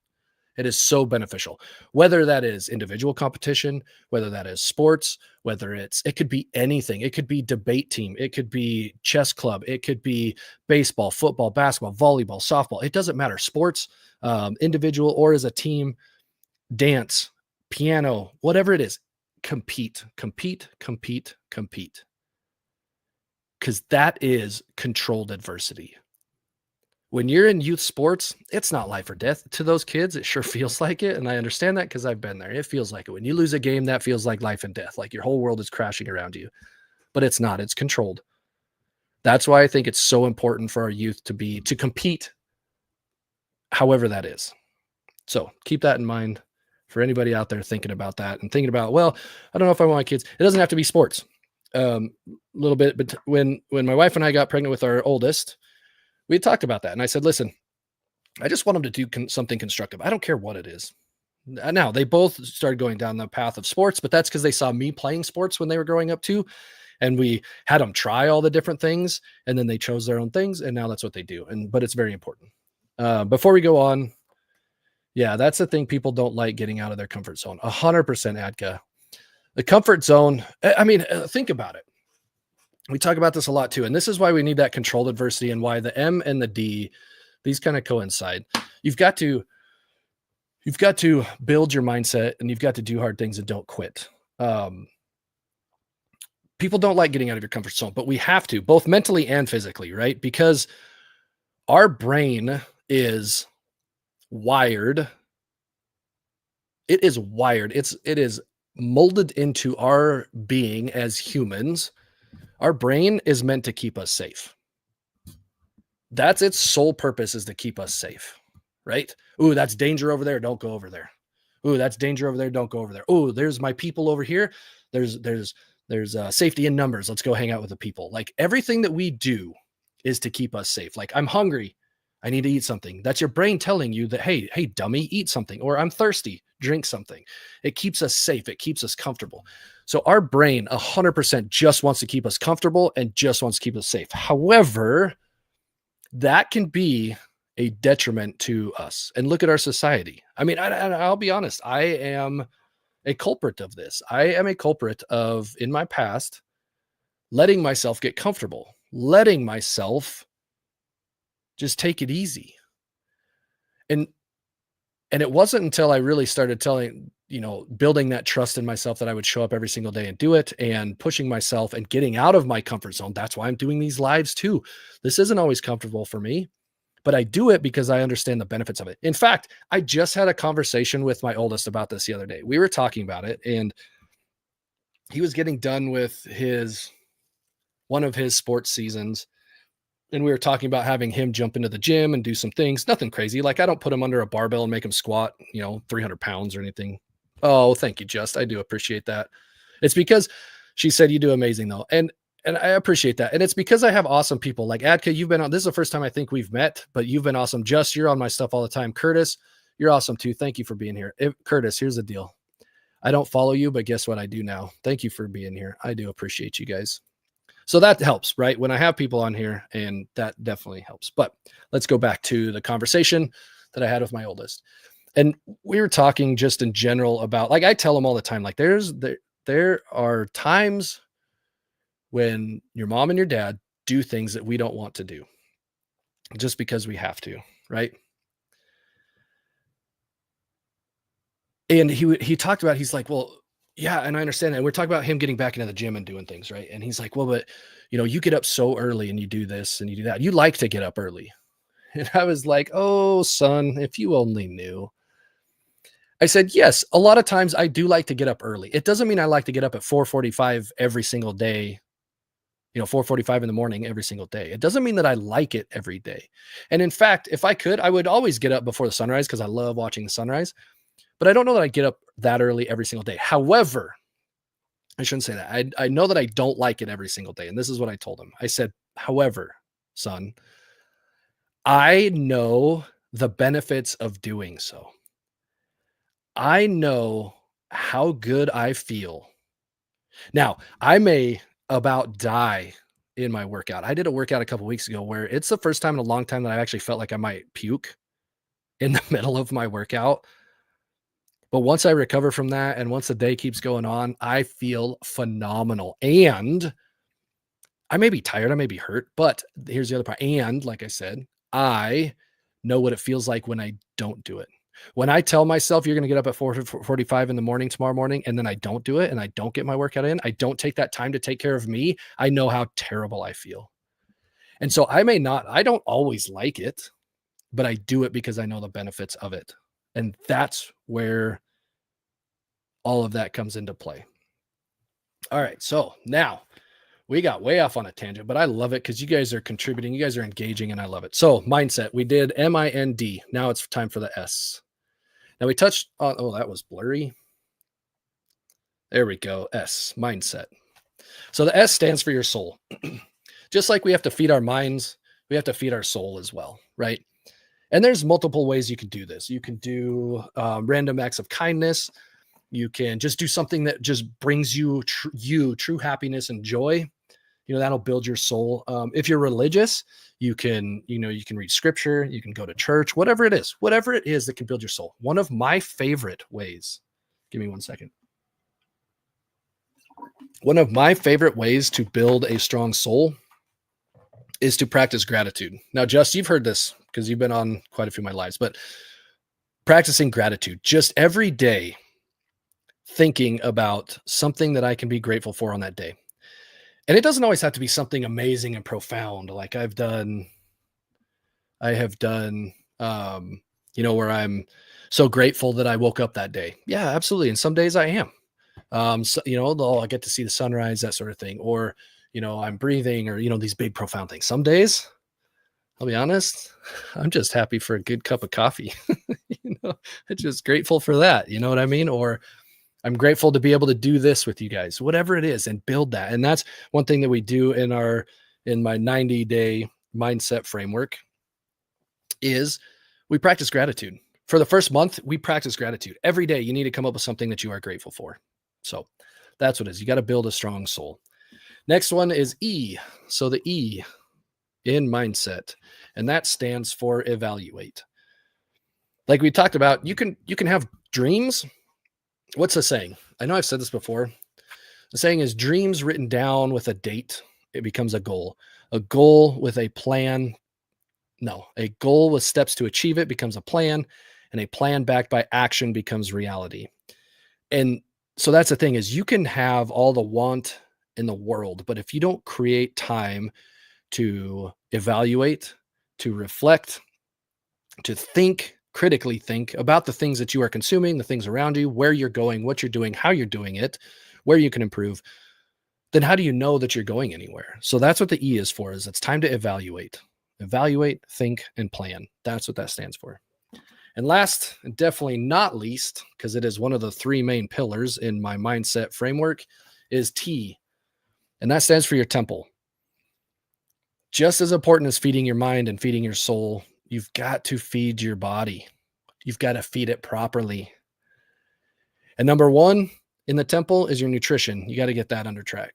It is so beneficial, whether that is individual competition, whether that is sports, whether it could be anything. It could be debate team. It could be chess club. It could be baseball, football, basketball, volleyball, softball. It doesn't matter. Sports, individual or as a team, dance, piano, whatever it is, compete. Because that is controlled adversity. When you're in youth sports, it's not life or death to those kids. It sure feels like it. And I understand that because I've been there. It feels like it. When you lose a game, that feels like life and death, like your whole world is crashing around you. But it's not. It's controlled. That's why I think it's so important for our youth to compete, however that is. So keep that in mind for anybody out there thinking about that and thinking about, well, I don't know if I want my kids. It doesn't have to be sports. A little bit, but when my wife and I got pregnant with our oldest, we talked about that. And I said, listen, I just want them to do something constructive. I don't care what it is. Now they both started going down the path of sports, but that's because they saw me playing sports when they were growing up too. and we had them try all the different things, and then they chose their own things, and now that's what they do. But it's very important. Before we go on, yeah, that's the thing. People don't like getting out of their comfort zone. 100%, Adka. The comfort zone. I mean, think about it. We talk about this a lot too, and this is why we need that controlled adversity, and why the M and the D, these kind of coincide. You've got to build your mindset, and you've got to do hard things and don't quit. People don't like getting out of your comfort zone, but we have to, both mentally and physically, right? Because our brain is wired. It is wired. It is molded into our being as humans. Our brain is meant to keep us safe. That's its sole purpose, is to keep us safe, right? Ooh, that's danger over there. Don't go over there. Ooh, that's danger over there. Don't go over there. Ooh, there's my people over here. There's safety in numbers. Let's go hang out with the people. Like, everything that we do is to keep us safe. Like, I'm hungry. I need to eat something. That's your brain telling you that, hey, dummy, eat something. Or I'm thirsty, drink something. It keeps us safe. It keeps us comfortable. So our brain 100% just wants to keep us comfortable and just wants to keep us safe. However, that can be a detriment to us. And look at our society. I mean, I'll be honest. I am a culprit of this. I am a culprit of, in my past, letting myself get comfortable, letting myself just take it easy. And it wasn't until I really started building that trust in myself, that I would show up every single day and do it, and pushing myself and getting out of my comfort zone. That's why I'm doing these lives too. This isn't always comfortable for me, but I do it because I understand the benefits of it. In fact, I just had a conversation with my oldest about this the other day. We were talking about it, and he was getting done with one of his sports seasons. And we were talking about having him jump into the gym and do some things, nothing crazy. Like, I don't put him under a barbell and make him squat, 300 pounds or anything. Oh, thank you, Just. I do appreciate that. It's because she said you do amazing though. And I appreciate that. And it's because I have awesome people like Adka. You've been on, this is the first time I think we've met, but you've been awesome. Just, you're on my stuff all the time. Curtis, you're awesome too. Thank you for being here. Curtis, here's the deal. I don't follow you, but guess what? I do now. Thank you for being here. I do appreciate you guys. So that helps, right? When I have people on here, and that definitely helps. But let's go back to the conversation that I had with my oldest. And we were talking just in general about, like, I tell them all the time, like, there are times when your mom and your dad do things that we don't want to do just because we have to, right? And he talked about, he's like, well, yeah, and I understand that. And we're talking about him getting back into the gym and doing things, right? And he's like, well, but you get up so early and you do this and you do that. You like to get up early. And I was like, oh, son, if you only knew. I said, yes, a lot of times I do like to get up early. It doesn't mean I like to get up at 4:45 every single day, 4:45 in the morning every single day. It doesn't mean that I like it every day. And in fact, if I could, I would always get up before the sunrise because I love watching the sunrise. But I don't know that I get up that early every single day. However, I shouldn't say that. I know that I don't like it every single day. And this is what I told him. I said, however, son, I know the benefits of doing so. I know how good I feel. Now, I may about die in my workout. I did a workout a couple weeks ago where it's the first time in a long time that I actually felt like I might puke in the middle of my workout. But once I recover from that, and once the day keeps going on, I feel phenomenal. And I may be tired, I may be hurt, but here's the other part. And like I said, I know what it feels like when I don't do it. When I tell myself you're going to get up at 4:45 in the morning tomorrow morning, and then I don't do it, and I don't get my workout in, I don't take that time to take care of me, I know how terrible I feel. And so I don't always like it, but I do it because I know the benefits of it. And that's where all of that comes into play. All right. So now we got way off on a tangent, but I love it because you guys are contributing. You guys are engaging, and I love it. So mindset, we did MIND. Now it's time for the S. Now we touched on, oh, that was blurry. There we go. S, mindset. So the S stands for your soul. Just like we have to feed our minds, we have to feed our soul as well, right? And there's multiple ways you can do this. You can do random acts of kindness. You can just do something that just brings you true happiness and joy. That'll build your soul. If you're religious, you can read scripture, you can go to church, whatever it is that can build your soul. One of my favorite ways, give me 1 second. One of my favorite ways to build a strong soul is to practice gratitude. Now, Just, you've heard this because you've been on quite a few of my lives, but practicing gratitude just every day, thinking about something that I can be grateful for on that day. And it doesn't always have to be something amazing and profound. Like I have done, where I'm so grateful that I woke up that day. Yeah, absolutely. And some days I am. I get to see the sunrise, that sort of thing. Or, I'm breathing or, these big profound things. Some days, I'll be honest, I'm just happy for a good cup of coffee. I'm just grateful for that. You know what I mean? Or I'm grateful to be able to do this with you guys, whatever it is, and build that. And that's one thing that we do in my 90-day mindset framework is we practice gratitude. For the first month, we practice gratitude. Every day you need to come up with something that you are grateful for. So that's what it is. You got to build a strong soul. Next one is E. So the E in mindset, and that stands for evaluate. Like we talked about, you can have dreams. What's the saying? I know I've said this before. The saying is dreams written down with a date, it becomes a goal. A goal with a plan. No, a goal with steps to achieve it becomes a plan, and a plan backed by action becomes reality. And so that's the thing is you can have all the want in the world, but if you don't create time to evaluate, to reflect, to critically think about the things that you are consuming, the things around you, where you're going, what you're doing, how you're doing it, where you can improve, then how do you know that you're going anywhere? So that's what the E is for, is it's time to evaluate. Evaluate, think, and plan. That's what that stands for. And last, and definitely not least, because it is one of the three main pillars in my mindset framework, is T. And that stands for your temple. Just as important as feeding your mind and feeding your soul, you've got to feed your body. You've got to feed it properly. And number one in the temple is your nutrition. You got to get that under track,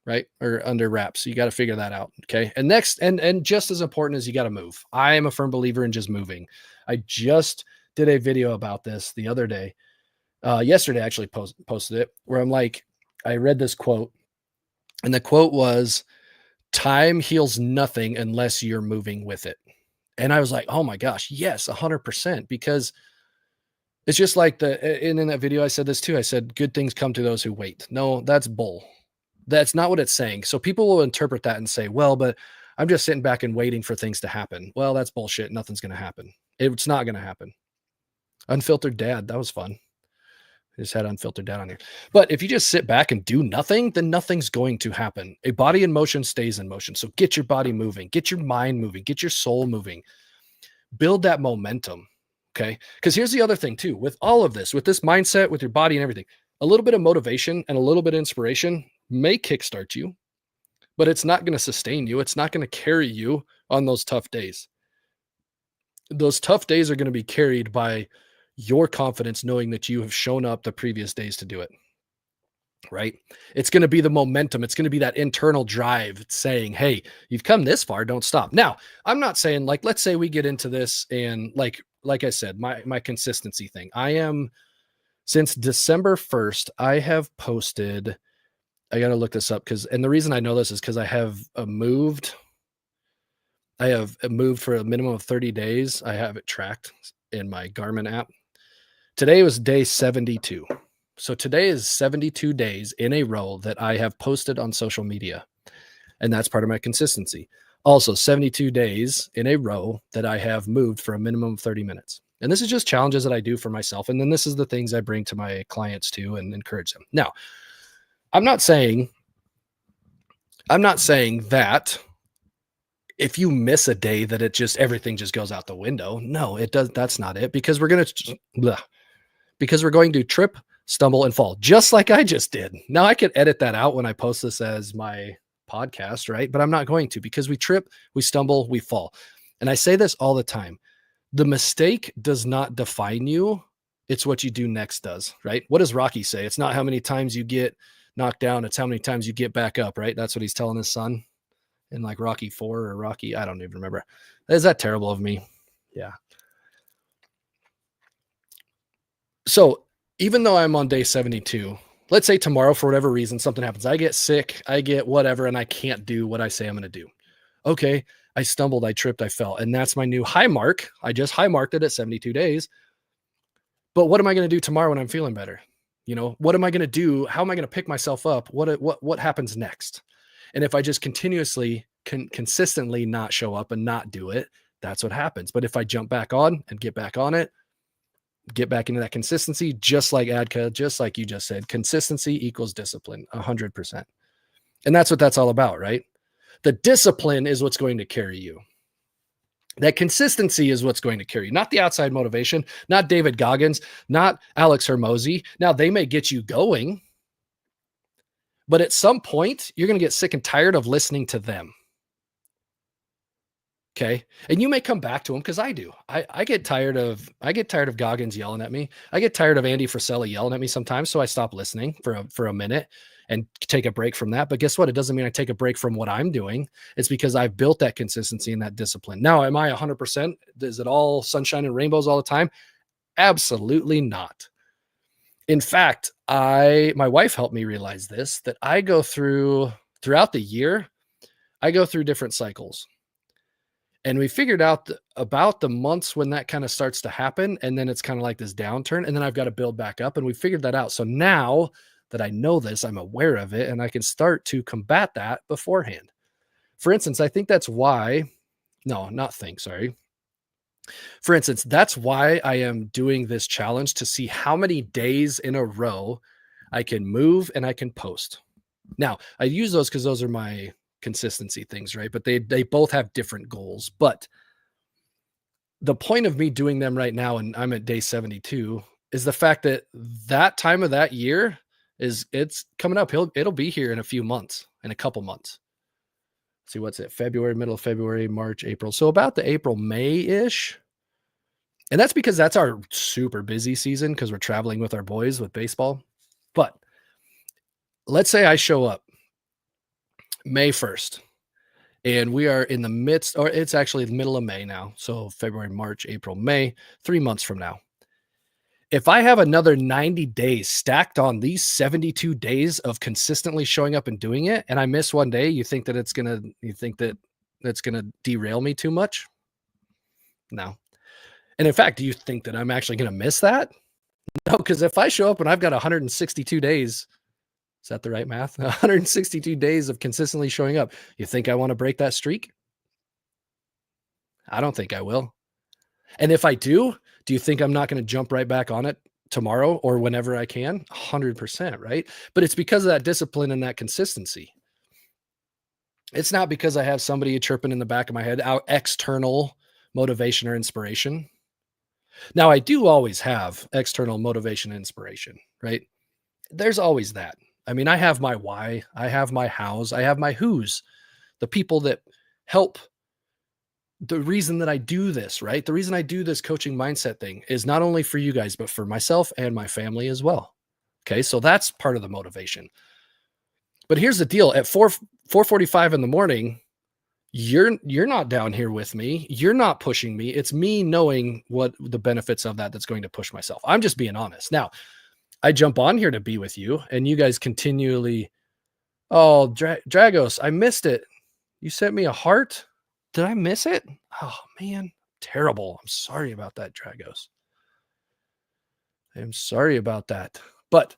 right? Or under wraps. You got to figure that out. Okay. And next, and just as important as you got to move. I am a firm believer in just moving. I just did a video about this the other day. Yesterday, I actually posted it, where I'm like, I read this quote, and the quote was, "Time heals nothing unless you're moving with it." And I was like, oh my gosh, yes, 100%. Because it's just like and in that video, I said this too. I said, good things come to those who wait. No, that's bull. That's not what it's saying. So people will interpret that and say, well, but I'm just sitting back and waiting for things to happen. Well, that's bullshit. Nothing's going to happen. It's not going to happen. Unfiltered dad. That was fun. I just had unfiltered dad on here. But if you just sit back and do nothing, then nothing's going to happen. A body in motion stays in motion. So get your body moving, get your mind moving, get your soul moving, build that momentum. Okay. Because here's the other thing too, with all of this, with this mindset, with your body and everything, a little bit of motivation and a little bit of inspiration may kickstart you, but it's not going to sustain you. It's not going to carry you on those tough days. Those tough days are going to be carried by your confidence, knowing that you have shown up the previous days to do it. Right? It's going to be the momentum. It's going to be that internal drive saying, hey, you've come this far, don't stop. Now, I'm not saying, like, let's say we get into this and like I said, my consistency thing. Since December 1st, I have posted, I got to look this up and the reason I know this is because I have moved for a minimum of 30 days. I have it tracked in my Garmin app. Today was day 72. So today is 72 days in a row that I have posted on social media. And that's part of my consistency. Also, 72 days in a row that I have moved for a minimum of 30 minutes. And this is just challenges that I do for myself. And then this is the things I bring to my clients too and encourage them. Now, I'm not saying that if you miss a day that everything just goes out the window. No, it does. That's not it, because we're going to trip, stumble, and fall, just like I just did. Now I could edit that out when I post this as my podcast, right? But I'm not going to, because we trip, we stumble, we fall. And I say this all the time. The mistake does not define you. It's what you do next does, right? What does Rocky say? It's not how many times you get knocked down, it's how many times you get back up, right? That's what he's telling his son in like Rocky 4 or Rocky, I don't even remember. Is that terrible of me? Yeah. So even though I'm on day 72, let's say tomorrow, for whatever reason, something happens. I get sick, I get whatever, and I can't do what I say I'm going to do. Okay. I stumbled, I tripped, I fell. And that's my new high mark. I just high marked it at 72 days. But what am I going to do tomorrow when I'm feeling better? What am I going to do? How am I going to pick myself up? What happens next? And if I just continuously consistently not show up and not do it, that's what happens. But if I jump back on and get back on it, get back into that consistency, just like Adka, just like you just said, consistency equals discipline, 100%. And that's what that's all about, right? The discipline is what's going to carry you. That consistency is what's going to carry you, not the outside motivation, not David Goggins, not Alex Hermosi. Now, they may get you going, but at some point, you're going to get sick and tired of listening to them. Okay. And you may come back to them, because I do. I get tired of Goggins yelling at me. I get tired of Andy Frisella yelling at me sometimes. So I stop listening for a minute and take a break from that. But guess what? It doesn't mean I take a break from what I'm doing. It's because I've built that consistency and that discipline. Now, am I 100%? Is it all sunshine and rainbows all the time? Absolutely not. In fact, my wife helped me realize this, that I go throughout the year, I go through different cycles. And we figured out about the months when that kind of starts to happen. And then it's kind of like this downturn. And then I've got to build back up. And we figured that out. So now that I know this, I'm aware of it, and I can start to combat that beforehand. For instance, I think that's why, no, not think, sorry. For instance, that's why I am doing this challenge, to see how many days in a row I can move and I can post. Now, I use those because those are my consistency things, right? But they both have different goals. But the point of me doing them right now, and I'm at day 72, is the fact that that time of that year it's coming up. It'll be here in a few months, in a couple months. See, what's it? February, middle of February, March, April. So about the April, May-ish. And that's because that's our super busy season, because we're traveling with our boys with baseball. But let's say I show up May 1st, and we are in the midst, or it's actually the middle of May now. So February, March, April, May, 3 months from now. If I have another 90 days stacked on these 72 days of consistently showing up and doing it, and I miss one day, you think that that's going to derail me too much? No. And in fact, do you think that I'm actually going to miss that? No, because if I show up and I've got 162 days, is that the right math? 162 days of consistently showing up. You think I want to break that streak? I don't think I will. And if I do you think I'm not going to jump right back on it tomorrow or whenever I can? 100%, right? But it's because of that discipline and that consistency. It's not because I have somebody chirping in the back of my head, out external motivation or inspiration. Now, I do always have external motivation and inspiration, right? There's always that. I mean, I have my why, I have my hows, I have my who's, the people that help. The reason that I do this, right? The reason I do this coaching mindset thing is not only for you guys, but for myself and my family as well. Okay. So that's part of the motivation. But here's the deal. At 4:45 in the morning, you're not down here with me. You're not pushing me. It's me knowing what the benefits of that's going to push myself. I'm just being honest. Now, I jump on here to be with you, and you guys continually, oh, Dragos, I missed it. You sent me a heart. Did I miss it? Oh, man, terrible. I'm sorry about that, Dragos. I'm sorry about that. But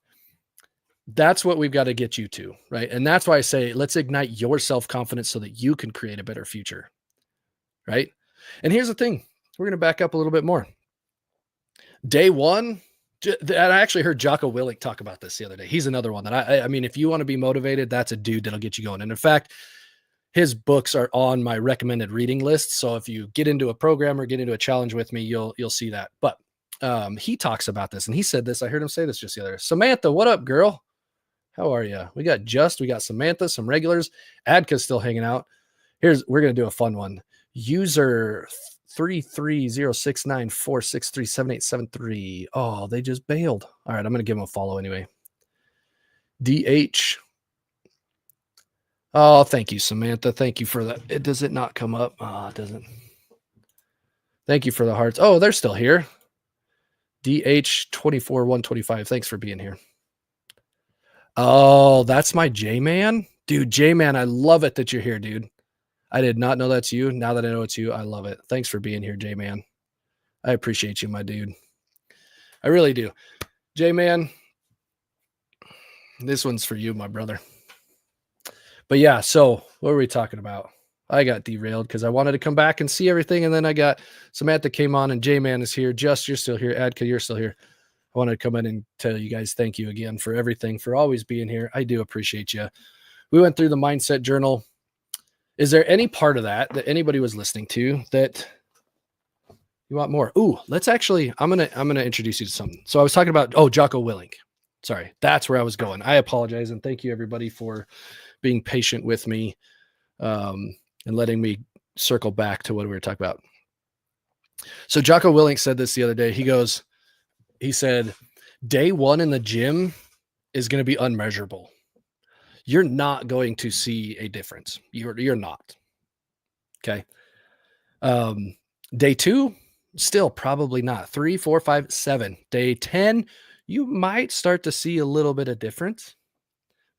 that's what we've got to get you to, right? And that's why I say, let's ignite your self-confidence so that you can create a better future, right? And here's the thing. We're going to back up a little bit more. Day one, and I actually heard Jocko Willink talk about this the other day. He's another one that I mean, if you want to be motivated, that's a dude that'll get you going. And in fact, his books are on my recommended reading list. So if you get into a program or get into a challenge with me, you'll see that. But he talks about this, and he said this. I heard him say this just the other day. Samantha, what up, girl? How are you? We got Samantha, some regulars. Adka's still hanging out. We're going to do a fun one. User 330694637873. Oh, they just bailed. All right, I'm going to give them a follow anyway. DH. Oh, thank you, Samantha. Thank you for that. Does it not come up? Oh, it doesn't. Thank you for the hearts. Oh, they're still here. DH24125. Thanks for being here. Oh, that's my J-Man. Dude, J-Man, I love it that you're here, dude. I did not know that's you. Now that I know it's you, I love it. Thanks for being here, J-Man. I appreciate you, my dude. I really do. J-Man, this one's for you, my brother. But yeah, so what were we talking about? I got derailed because I wanted to come back and see everything. And then I got Samantha came on and J-Man is here. Just, you're still here. Adka, you're still here. I wanted to come in and tell you guys thank you again for everything, for always being here. I do appreciate you. We went through the mindset journal. Is there any part of that anybody was listening to that you want more? Ooh, let's actually, I'm gonna introduce you to something. So I was talking about, Jocko Willink. Sorry, that's where I was going. I apologize. And thank you everybody for being patient with me and letting me circle back to what we were talking about. So Jocko Willink said this the other day. He said, day one in the gym is going to be unmeasurable. You're not going to see a difference. You're not. Okay. Day two, still probably not. 3, 4, 5, 7. Day 10, you might start to see a little bit of difference,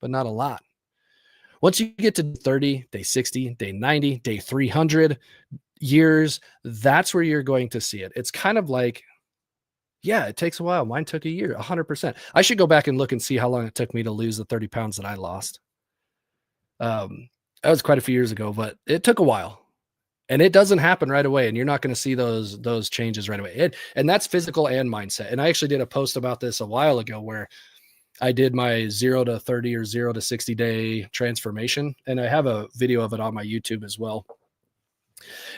but not a lot. Once you get to 30, day 60, day 90, day 300 years, that's where you're going to see it. It's kind of like, yeah, it takes a while. Mine took a year, 100%. I should go back and look and see how long it took me to lose the 30 pounds that I lost. That was quite a few years ago, but it took a while. And it doesn't happen right away. And you're not going to see those changes right away. And that's physical and mindset. And I actually did a post about this a while ago where I did my 0 to 30 or 0 to 60 day transformation. And I have a video of it on my YouTube as well.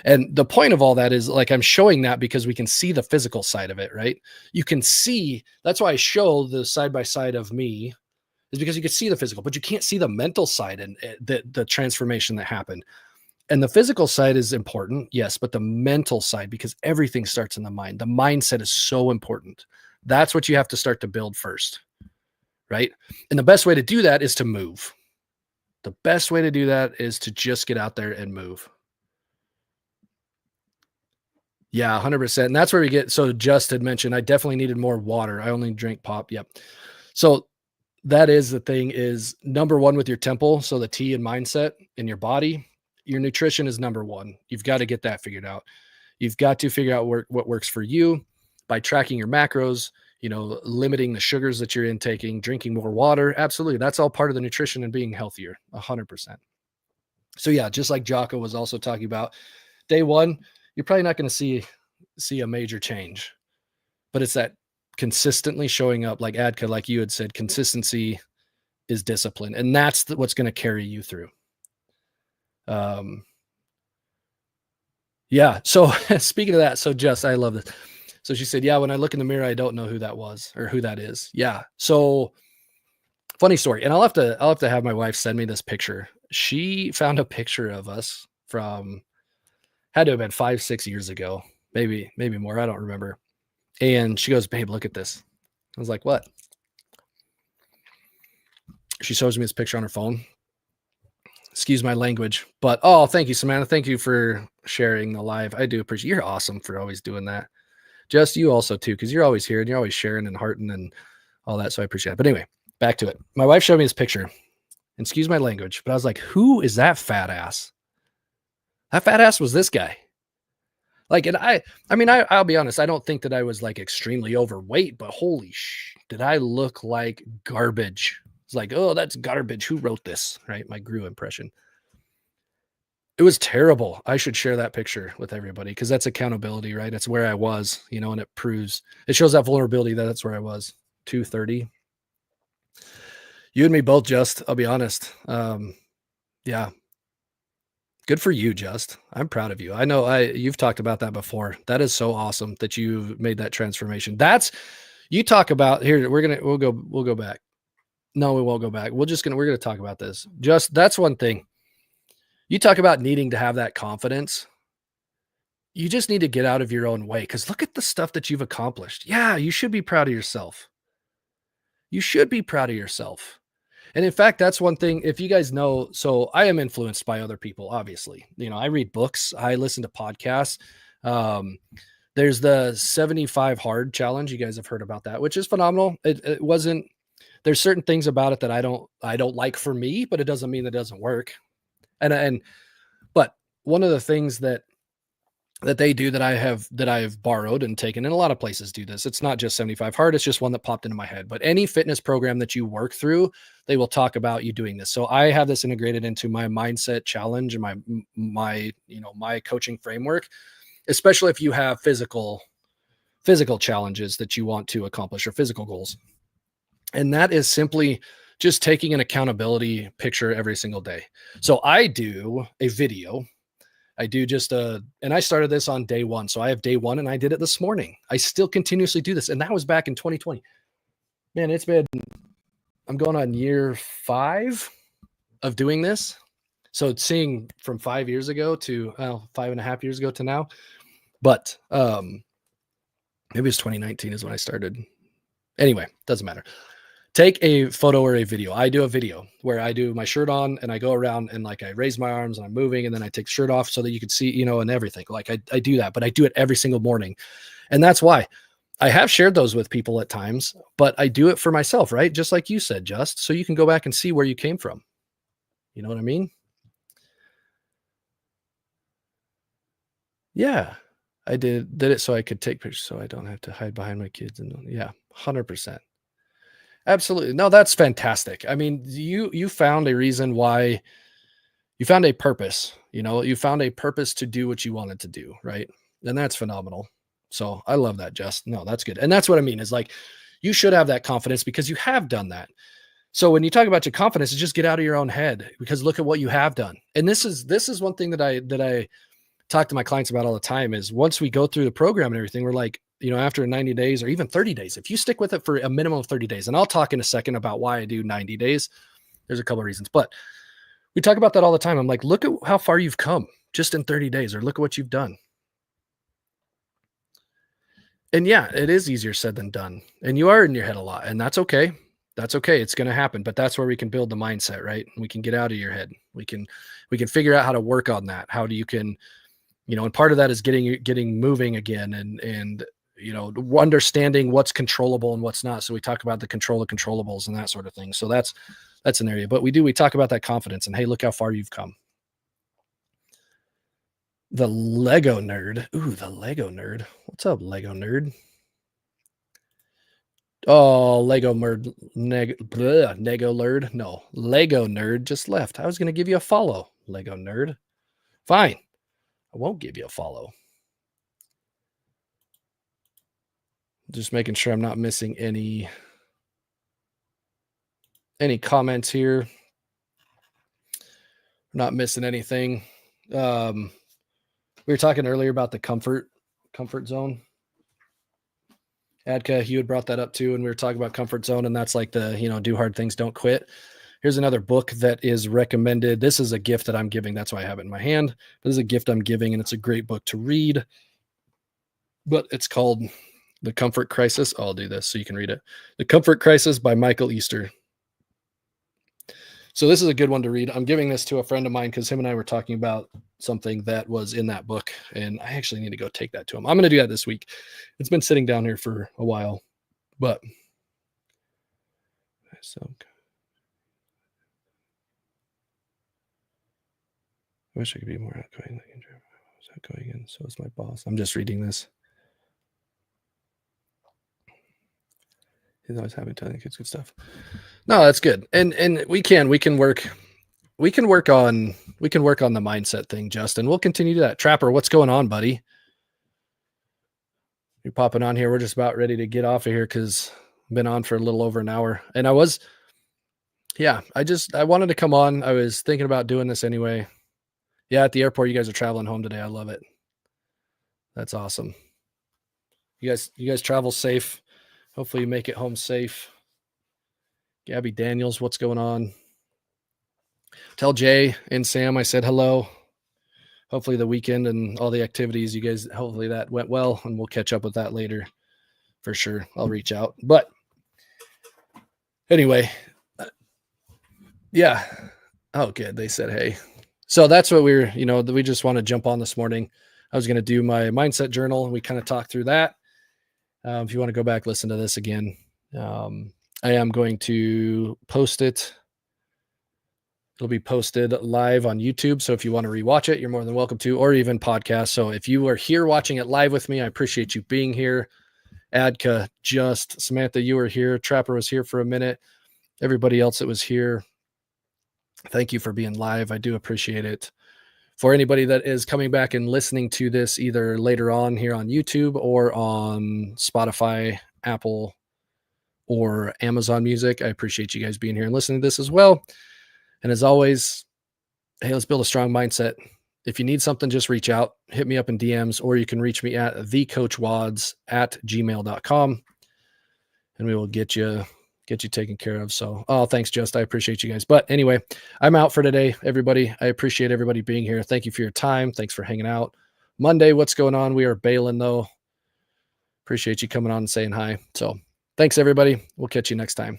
And the point of all that is, like, I'm showing that because we can see the physical side of it, right? You can see, that's why I show the side by side of me, is because you can see the physical, but you can't see the mental side and the transformation that happened. And the physical side is important, yes, but the mental side, because everything starts in the mind. The mindset is so important. That's what you have to start to build first, right? And the best way to do that is to move. The best way to do that is to just get out there and move. Yeah, 100%. And that's where we get, so Just had mentioned, I definitely needed more water. I only drink pop. Yep. So that is the thing, is number one with your temple. So the T and mindset in your body, your nutrition is number one. You've got to get that figured out. You've got to figure out what works for you by tracking your macros, limiting the sugars that you're intaking, drinking more water. Absolutely. That's all part of the nutrition and being healthier, 100%. So yeah, just like Jocko was also talking about, day one, you're probably not going to see a major change, but it's that consistently showing up, like Adka, like you had said, consistency is discipline. And that's what's going to carry you through. Yeah. So speaking of that, so Jess, I love this. So she said, yeah, when I look in the mirror, I don't know who that was or who that is. Yeah. So funny story. And I'll have to have my wife send me this picture. She found a picture of us from, had to have been 5, 6 years ago, maybe more. I don't remember. And she goes, babe, look at this. I was like, what? She shows me this picture on her phone. Excuse my language, but thank you, Samantha. Thank you for sharing the live. I do appreciate, you're awesome for always doing that. Just you also too, because you're always here and you're always sharing and hearting and all that. So I appreciate it. But anyway, back to it. My wife showed me this picture, and excuse my language, but I was like, who is that fat ass? That fat ass was this guy. Like, and I'll be honest, I don't think that I was like extremely overweight, but holy did I look like garbage? It's like, oh, that's garbage. Who wrote this? Right? My Gru impression. It was terrible. I should share that picture with everybody because that's accountability, right? It's where I was, and it shows that vulnerability that that's where I was. 230. You and me both, Just. I'll be honest. Yeah. Good for you, Just. I'm proud of you. I know you've talked about that before. That is so awesome that you've made that transformation. You talk about here. We'll go back. No, we won't go back. We're going to talk about this. Just, that's one thing. You talk about needing to have that confidence. you just need to get out of your own way, because look at the stuff that you've accomplished. Yeah, you should be proud of yourself. You should be proud of yourself. And in fact, that's one thing, if you guys know, so I am influenced by other people, obviously. I read books, I listen to podcasts. Um, there's the 75 hard challenge. You guys have heard about that, which is phenomenal. It wasn't, there's certain things about it that I don't like for me, but it doesn't mean that it doesn't work. But one of the things that they do that I've borrowed and taken, and a lot of places do this. It's not just 75 hard, it's just one that popped into my head. But any fitness program that you work through, they will talk about you doing this. So I have this integrated into my mindset challenge and my coaching framework, especially if you have physical challenges that you want to accomplish, or physical goals. And that is simply just taking an accountability picture every single day. So I do a video. I do and I started this on day one. So I have day one, and I did it this morning. I still continuously do this. And that was back in 2020. Man, I'm going on year 5 of doing this. So seeing from 5 years ago to 5.5 years ago to now. But maybe it's 2019 is when I started. Anyway, doesn't matter. Take a photo or a video. I do a video where I do my shirt on and I go around and like I raise my arms and I'm moving, and then I take the shirt off so that you can see, and everything. Like I do that, but I do it every single morning. And that's why I have shared those with people at times, but I do it for myself, right? Just like you said, just so you can go back and see where you came from. You know what I mean? Yeah. I did it so I could take pictures so I don't have to hide behind my kids. And yeah, 100%. Absolutely. No, that's fantastic. I mean, you found a reason why, you found a purpose, you found a purpose to do what you wanted to do, right? And that's phenomenal. So I love that, Jess. No, that's good. And that's what I mean is, like, you should have that confidence because you have done that. So when you talk about your confidence, just get out of your own head, because look at what you have done. And this is one thing that I talk to my clients about all the time is, once we go through the program and everything, we're like, after 90 days or even 30 days, if you stick with it for a minimum of 30 days, and I'll talk in a second about why I do 90 days. There's a couple of reasons, but we talk about that all the time. I'm like, look at how far you've come just in 30 days, or look at what you've done. And yeah, it is easier said than done. And you are in your head a lot, and that's okay. That's okay. It's going to happen, but that's where we can build the mindset, right? We can get out of your head. We can figure out how to work on that. How do you can, and part of that is getting moving again, and understanding what's controllable and what's not. So we talk about the control of controllables and that sort of thing. So that's an area, but we talk about that confidence and, hey, look how far you've come. The Lego nerd. Ooh, the Lego nerd. What's up, Lego nerd? Oh, Lego nerd. Lego nerd. No, Lego nerd just left. I was going to give you a follow, Lego nerd. Fine. I won't give you a follow. Just making sure I'm not missing any comments here. Not missing anything. We were talking earlier about the comfort zone. Adka, you had brought that up too, and we were talking about comfort zone, and that's like the, do hard things, don't quit. Here's another book that is recommended. This is a gift that I'm giving. That's why I have it in my hand. This is a gift I'm giving, and it's a great book to read. But it's called The Comfort Crisis. I'll do this so you can read it. The Comfort Crisis by Michael Easter. So this is a good one to read. I'm giving this to a friend of mine because him and I were talking about something that was in that book, and I actually need to go take that to him. I'm going to do that this week. It's been sitting down here for a while, but so I wish I could be more outgoing. I was outgoing, and so is my boss. I'm just reading this. He's always happy telling kids good stuff. No, that's good. And we can work on the mindset thing, Justin. We'll continue to that. Trapper, what's going on, buddy? You're popping on here. We're just about ready to get off of here because I've been on for a little over an hour. And I wanted to come on. I was thinking about doing this anyway. Yeah, at the airport, you guys are traveling home today. I love it. That's awesome. You guys travel safe. Hopefully you make it home safe. Gabby Daniels, what's going on? Tell Jay and Sam I said hello. hopefully the weekend and all the activities, you guys, hopefully that went well, and we'll catch up with that later for sure. I'll reach out. But anyway, yeah. Oh, good. They said, hey. So that's what we just want to jump on this morning. I was going to do my mindset journal, and we kind of talked through that. If you want to go back, listen to this again. I am going to post it. It'll be posted live on YouTube. So if you want to rewatch it, you're more than welcome to, or even podcast. So if you are here watching it live with me, I appreciate you being here. Adka, Just, Samantha, you were here. Trapper was here for a minute. Everybody else that was here, thank you for being live. I do appreciate it. For anybody that is coming back and listening to this either later on here on YouTube or on Spotify, Apple, or Amazon Music, I appreciate you guys being here and listening to this as well. And as always, hey, let's build a strong mindset. If you need something, just reach out, hit me up in DMs, or you can reach me at thecoachwads@gmail.com, and we will get you taken care of. So, thanks, Just. I appreciate you guys. But anyway, I'm out for today, everybody. I appreciate everybody being here. Thank you for your time. Thanks for hanging out. Monday, what's going on? We are bailing, though. Appreciate you coming on and saying hi. So thanks, everybody. We'll catch you next time.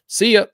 See ya.